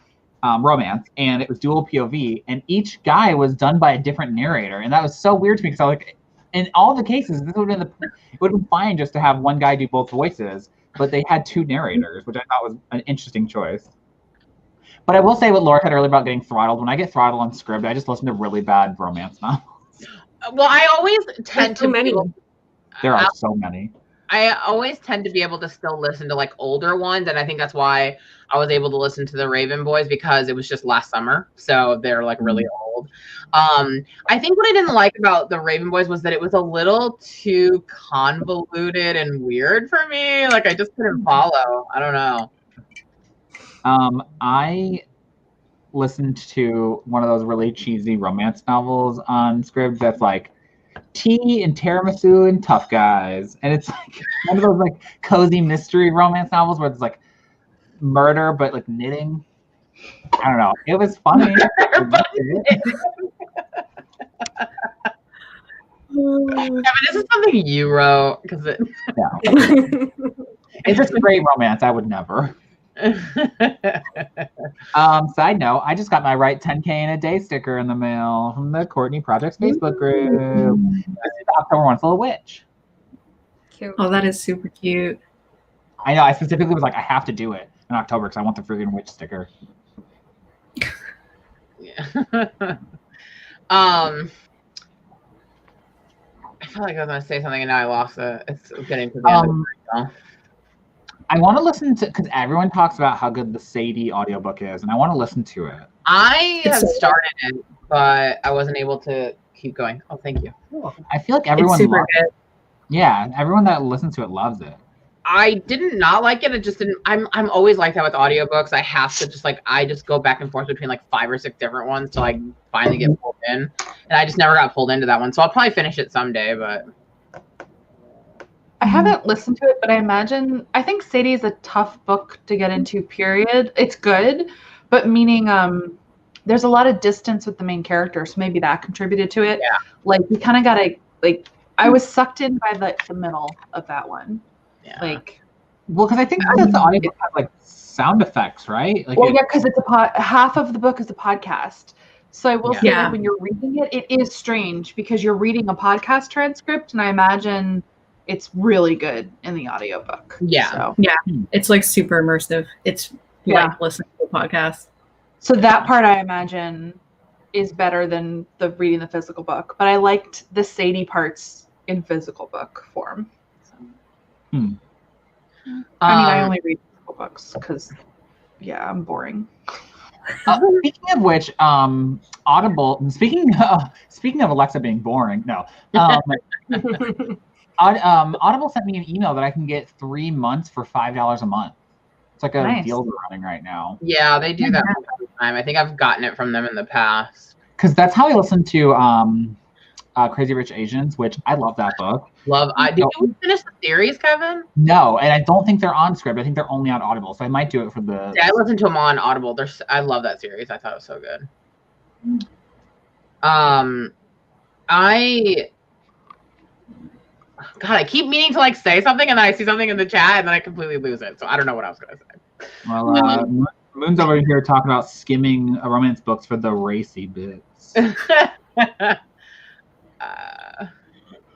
romance, and it was dual POV, and each guy was done by a different narrator, and that was so weird to me because I was like, in all the cases, it would have been fine just to have one guy do both voices, but they had two narrators, which I thought was an interesting choice. But I will say what Laura said earlier about getting throttled. When I get throttled on script, I just listen to really bad romance novels. Well, I always tend to many. There are so many. I always tend to be able to still listen to like older ones, and I think that's why I was able to listen to the Raven Boys because it was just last summer, so they're like really old. I think what I didn't like about the Raven Boys was that it was a little too convoluted and weird for me. Like I just couldn't follow. I don't know. I listened to one of those really cheesy romance novels on Scribd that's like tea and tiramisu and tough guys, and it's like one of those like cozy mystery romance novels where it's like murder but like knitting. I don't know. It was funny. Kevin, this is something you wrote because it's just a great romance. I would never. Side note, I just got my Write 10K in a Day sticker in the mail from the Courtney Project's Facebook group. This is the October one, full of witch. Cute. Oh, that is super cute. I know. I specifically was like, I have to do it in October because I want the freaking witch sticker. Yeah. I felt like I was going to say something and now I lost it. It's getting to the end of the video. I want to listen to, because everyone talks about how good the Sadie audiobook is, and I want to listen to it. I have started it, but I wasn't able to keep going. Oh, thank you. I feel like everyone It's super loves good. it. Yeah, everyone that listens to it loves it. I did not like it. It just didn't. I'm always like that with audiobooks. I have to I just go back and forth between like 5 or 6 different ones till I finally get pulled in. And I just never got pulled into that one. So I'll probably finish it someday, but I haven't listened to it, but I think Sadie is a tough book to get into, period. It's good, but meaning there's a lot of distance with the main character, so maybe that contributed to it. Yeah. Like, you kind of got to, like, I was sucked in by the middle of that one. yeah. Like, Well, because I think the audiobook has like sound effects, right? Like well, yeah, because it's half of the book is a podcast. So I will say Yeah. that when you're reading it, it is strange because you're reading a podcast transcript, and I imagine it's really good in the audiobook. Yeah. So, It's like super immersive. It's like listening to a podcast. so that part I imagine is better than the reading the physical book. But I liked the Sadie parts in physical book form. So. I mean, I only read physical books because, I'm boring. Speaking of which, Audible. Speaking of Alexa being boring, no. Audible sent me an email that I can get 3 months for $5 a month. It's like a deal they're running right now. Yeah, they do that all the time. I think I've gotten it from them in the past. Because that's how I listen to Crazy Rich Asians, which I love that book. Did you finish the series, Kevin? No, and I don't think they're on script. I think they're only on Audible, so I might do it for the. Yeah, I listened to them on Audible. I love that series. I thought it was so good. I keep meaning to like say something, and then I see something in the chat, and then I completely lose it. So I don't know what I was gonna say. Well, Moon's over here talking about skimming romance books for the racy bits. Let's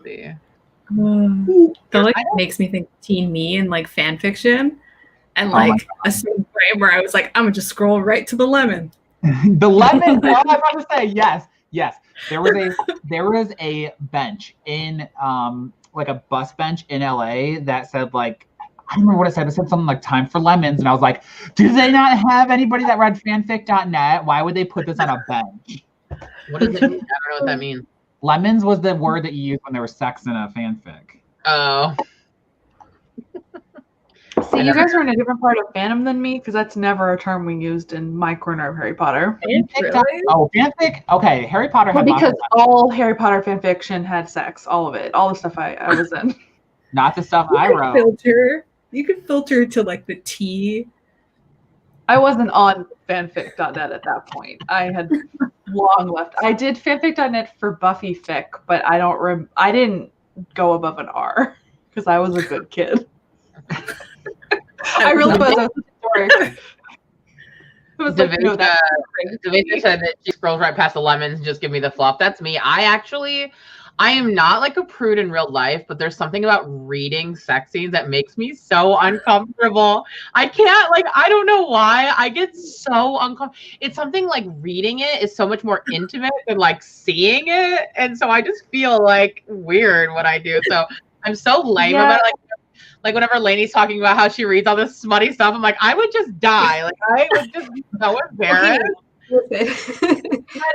see. That makes me think Teen Me and like fan fiction, and like a certain frame where I was like, I'm gonna just scroll right to the lemon. The lemon. Oh, I was about to say yes. There was a bench in like a bus bench in LA that said like, I don't remember what it said. It said something like "Time for Lemons," and I was like, do they not have anybody that read fanfic.net? Why would they put this on a bench? What does it mean? I don't know what that means. Lemons was the word that you used when there was sex in a fanfic. Oh. See, you guys are in a different part of fandom than me, because that's never a term we used in my corner of Harry Potter. Really? Oh, fanfic? Okay, Harry Potter had because all Harry Potter fanfiction had sex, all of it, all the stuff I was in. Not the stuff I wrote. You could filter to like the T. I wasn't on fanfic.net at that point. I had long left. I did fanfic.net for Buffy fic, but I didn't go above an R because I was a good kid. I really was. Devika said that she scrolls right past the lemons and just give me the fluff. That's me. I am not like a prude in real life, but there's something about reading sex scenes that makes me so uncomfortable. I can't, I don't know why. I get so uncomfortable. It's something like reading it is so much more intimate than like seeing it. And so I just feel like weird when I do. So I'm so lame about it. Like whenever Lainey's talking about how she reads all this smutty stuff, I'm like, I would just die. Like I would just be so embarrassed.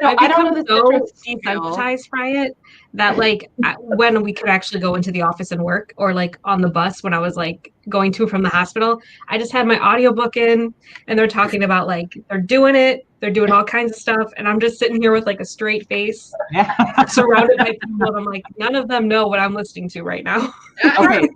I don't know so desensitized by it that like when we could actually go into the office and work, or like on the bus when I was like going to and from the hospital, I just had my audiobook in and they're talking about like they're doing all kinds of stuff, and I'm just sitting here with like a straight face, surrounded by people, and I'm like, none of them know what I'm listening to right now. Okay.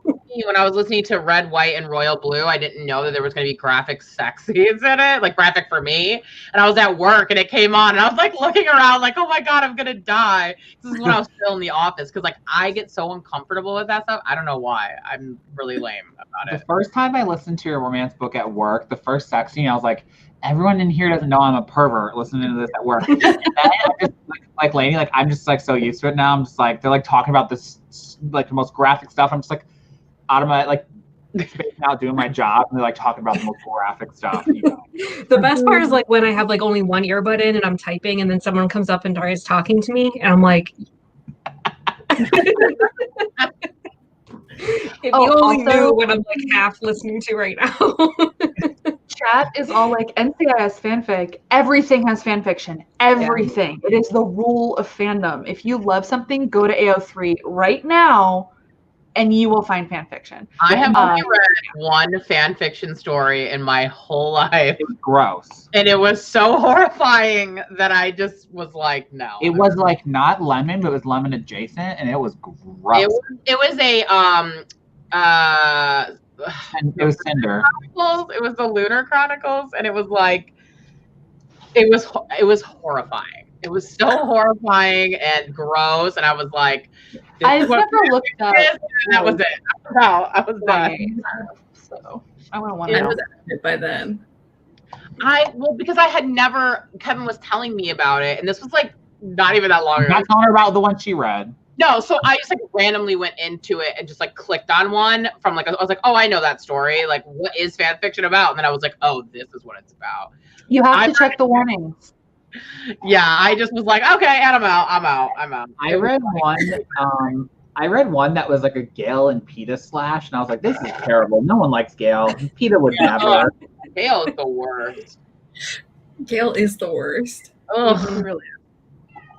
When I was listening to Red, White, and Royal Blue, I didn't know that there was going to be graphic sex scenes in it, like graphic for me. And I was at work and it came on and I was like looking around like, oh my God, I'm going to die. This is when I was still in the office because like I get so uncomfortable with that stuff. I don't know why. I'm really lame about it. The first time I listened to a romance book at work, the first sex scene, I was like, everyone in here doesn't know I'm a pervert listening to this at work. And then I just, like Lainey, like I'm just like so used to it now. I'm just like, they're like talking about this like the most graphic stuff. I'm just like, out of my like spacing out doing my job, and they're like talking about the most graphic stuff. The best part is like when I have like only one earbud in and I'm typing, and then someone comes up and starts talking to me, and I'm like, if you only knew what I'm like half listening to right now. Chat is all like NCIS fanfic. Everything has fanfiction. Everything. Yeah. It is the rule of fandom. If you love something, go to AO3 right now, and you will find fan fiction. I have only read one fan fiction story in my whole life. It was gross. And it was so horrifying that I just was like, no. It was like not lemon, but it was lemon adjacent, and it was gross. It was a and it was Cinder. It was the Lunar Chronicles, and it was like it was horrifying. It was so horrifying and gross, and I was like, I never looked up. And that was it. No, I was done. So I wouldn't want to know by then. Because I had never. Kevin was telling me about it, and this was like not even that long ago. Not telling her about the one she read. No, so I just like randomly went into it and just like clicked on one from like I was like, oh, I know that story. Like, what is fan fiction about? And then I was like, oh, this is what it's about. You have to check the warnings. Yeah, I just was like, okay, and I'm out. I read one that was like a Gale and PETA slash, and I was like, this is terrible. No one likes Gale. PETA would never. Gale is the worst. Gale is the worst. Oh, really.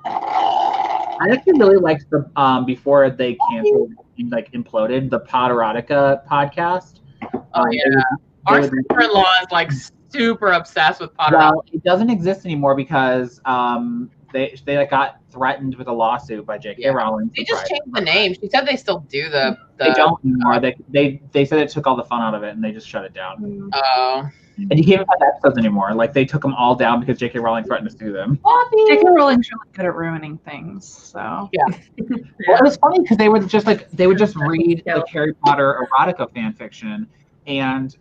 I actually really liked the before they canceled, like imploded, the Poderotica podcast. Oh yeah. Our sister-in-law is like super obsessed with Potter. Well, it doesn't exist anymore because they like got threatened with a lawsuit by J.K. Rowling. They just changed the name. She said they still do the they don't anymore. They said it took all the fun out of it and they just shut it down. Oh. And you can't even have episodes anymore. Like they took them all down because J.K. Rowling threatened to sue them. J.K. Rowling's really good at ruining things. So yeah. Well, it was funny because they would just read like Harry Potter erotica fan fiction, and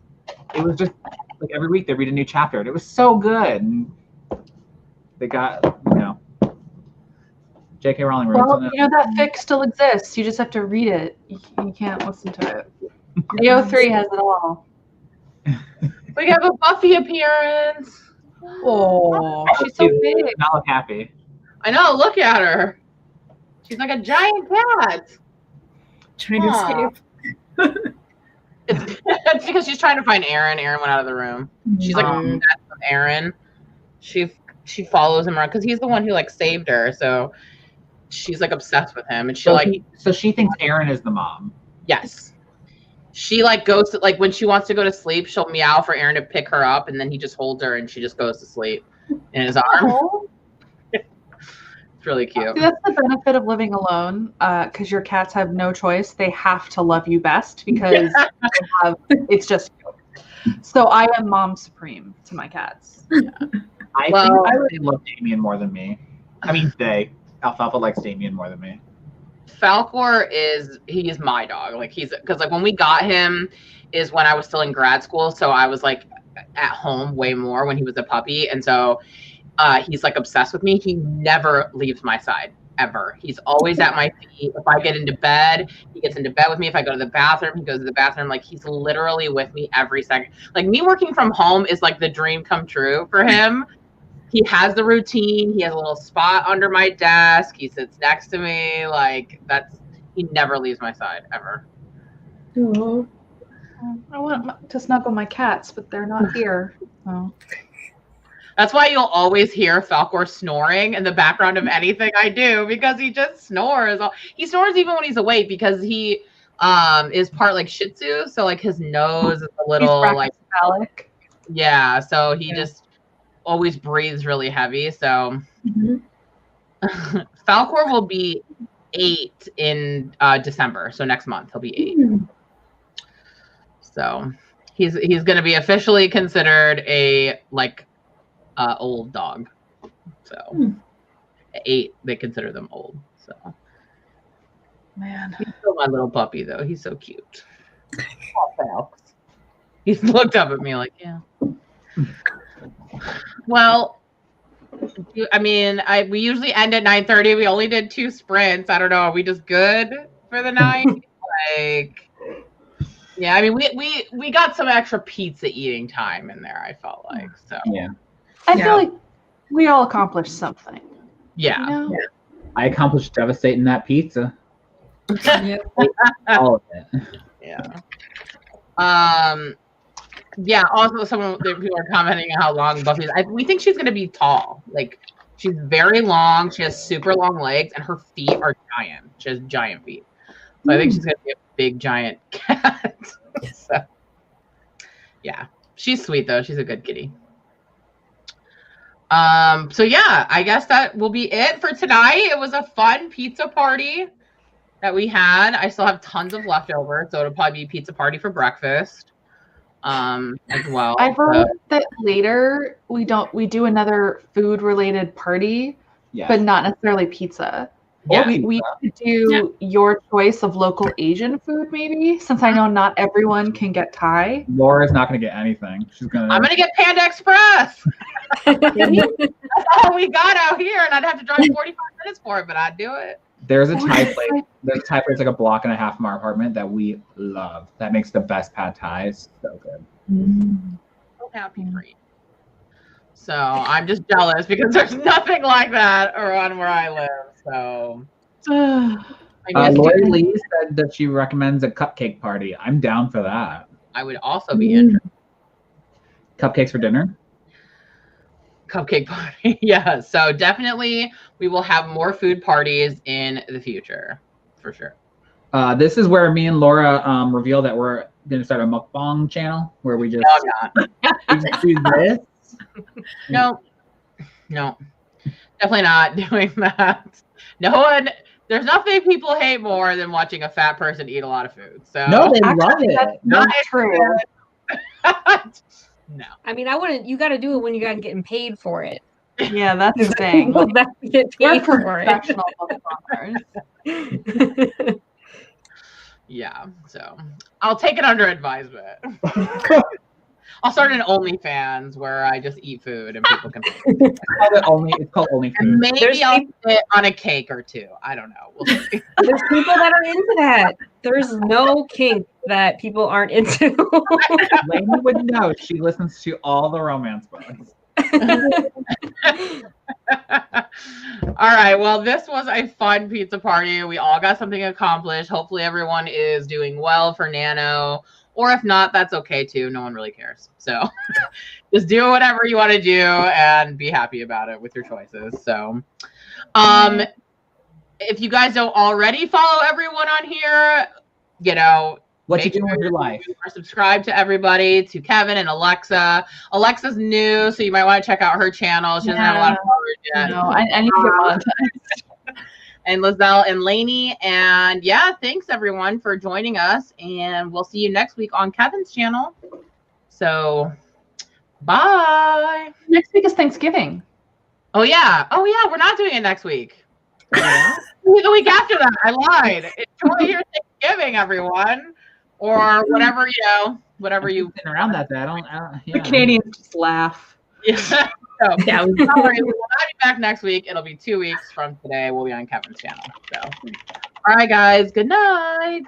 it was just like every week they read a new chapter, and it was so good. And they got J.K. Rowling. Well, that fic still exists. You just have to read it. You can't listen to it. AO3 has it all. We have a Buffy appearance. Oh, she's so big. Not look happy. I know. Look at her. She's like a giant cat. Trying to escape. It's because she's trying to find Aaron. Aaron went out of the room. She's like obsessed with Aaron. She follows him around because he's the one who like saved her. So she's like obsessed with him, and so she thinks Aaron is the mom. Yes. She like goes to like when she wants to go to sleep, she'll meow for Aaron to pick her up, and then he just holds her and she just goes to sleep in his arm. It's really cute. See, that's the benefit of living alone, because your cats have no choice. They have to love you best because it's just you. So I am mom supreme to my cats. Yeah. I think they love Damien more than me. I mean, Alfalfa likes Damien more than me. Falcor he's my dog. Like because like when we got him is when I was still in grad school, so I was like at home way more when he was a puppy, and so he's like obsessed with me. He never leaves my side ever. He's always at my feet. If I get into bed, he gets into bed with me. If I go to the bathroom, he goes to the bathroom. Like he's literally with me every second. Like me working from home is like the dream come true for him. He has the routine. He has a little spot under my desk. He sits next to me. Like he never leaves my side ever. Oh. I want to snuggle my cats, but they're not here. So. That's why you'll always hear Falcor snoring in the background of anything I do, because he just snores. He snores even when he's awake because he is part like Shih Tzu, so like his nose is a little like phallic. Yeah, so he just always breathes really heavy. So Falcor will be 8 in December, so next month he'll be 8. So he's going to be officially considered a like old dog. So 8, they consider them old. So man, he's still my little puppy though. He's so cute. Oh, he's looked up at me like, yeah. Well, I mean, we usually end at 9:30. We only did 2 sprints. I don't know. Are we just good for the night? Like, yeah. I mean, we got some extra pizza eating time in there. I felt like so. Yeah. I feel like we all accomplished something. Yeah. You know? I accomplished devastating that pizza. All of it. Yeah. Yeah, also some people are commenting on how long Buffy is. We think she's going to be tall. Like, she's very long. She has super long legs, and her feet are giant. She has giant feet. So I think she's going to be a big, giant cat. So, yeah. She's sweet, though. She's a good kitty. So, yeah, I guess that will be it for tonight. It was a fun pizza party that we had. I still have tons of leftovers, so it'll probably be pizza party for breakfast. As well. I've heard that later we do another food related party, but not necessarily pizza. Yeah. We could do your choice of local Asian food, maybe, since I know not everyone can get Thai. Laura's not going to get anything. I'm going to get Panda Express. That's all we got out here, and I'd have to drive 45 minutes for it, but I'd do it. There's a Thai place. There's a Thai place like a block and a half from our apartment that we love. That makes the best pad thais. So good. So happy for you. So I'm just jealous because there's nothing like that around where I live. So Lori Lee said that she recommends a cupcake party. I'm down for that. I would also be interested. Cupcakes for dinner? Cupcake party. Yeah. So definitely we will have more food parties in the future for sure. This is where me and Laura reveal that we're gonna start a mukbang channel where we just No, I'm not. we just do this? No, definitely not doing that. No one. There's nothing people hate more than watching a fat person eat a lot of food. So No, they Actually, love it. that's not true. No. I mean, I wouldn't. You got to do it when you got getting paid for it. Yeah, that's the thing. People that get We're paid for it. professional mukbangers. Yeah. So I'll take it under advisement. I'll start an OnlyFans where I just eat food and people can. It's called only And food. maybe I'll sit on a cake or two. I don't know. We'll see. There's people that are into that. There's no kink that people aren't into. Lainey would know. She listens to all the romance books. All right. Well, this was a fun pizza party. We all got something accomplished. Hopefully, everyone is doing well for Nano. Or if not, that's okay too. No one really cares. So just do whatever you want to do and be happy about it with your choices. So if you guys don't already follow everyone on here, you know, What you doing with your life? Or subscribe to everybody, to Kevin and Alexa. Alexa's new, so you might want to check out her channel. She doesn't have a lot of followers yet. No, I need to get monetized. And Lizelle and Lainey. And yeah, thanks everyone for joining us. And we'll see you next week on Kevin's channel. So bye. Next week is Thanksgiving. Oh yeah. We're not doing it next week. The week after that. I lied. Enjoy your Thanksgiving, everyone. Or whatever, whatever you Sitting around that day. I don't The Canadians just laugh. Yeah. So, yeah, we will not be back next week. It'll be 2 weeks from today. We'll be on Kevin's channel. So, all right, guys. Good night.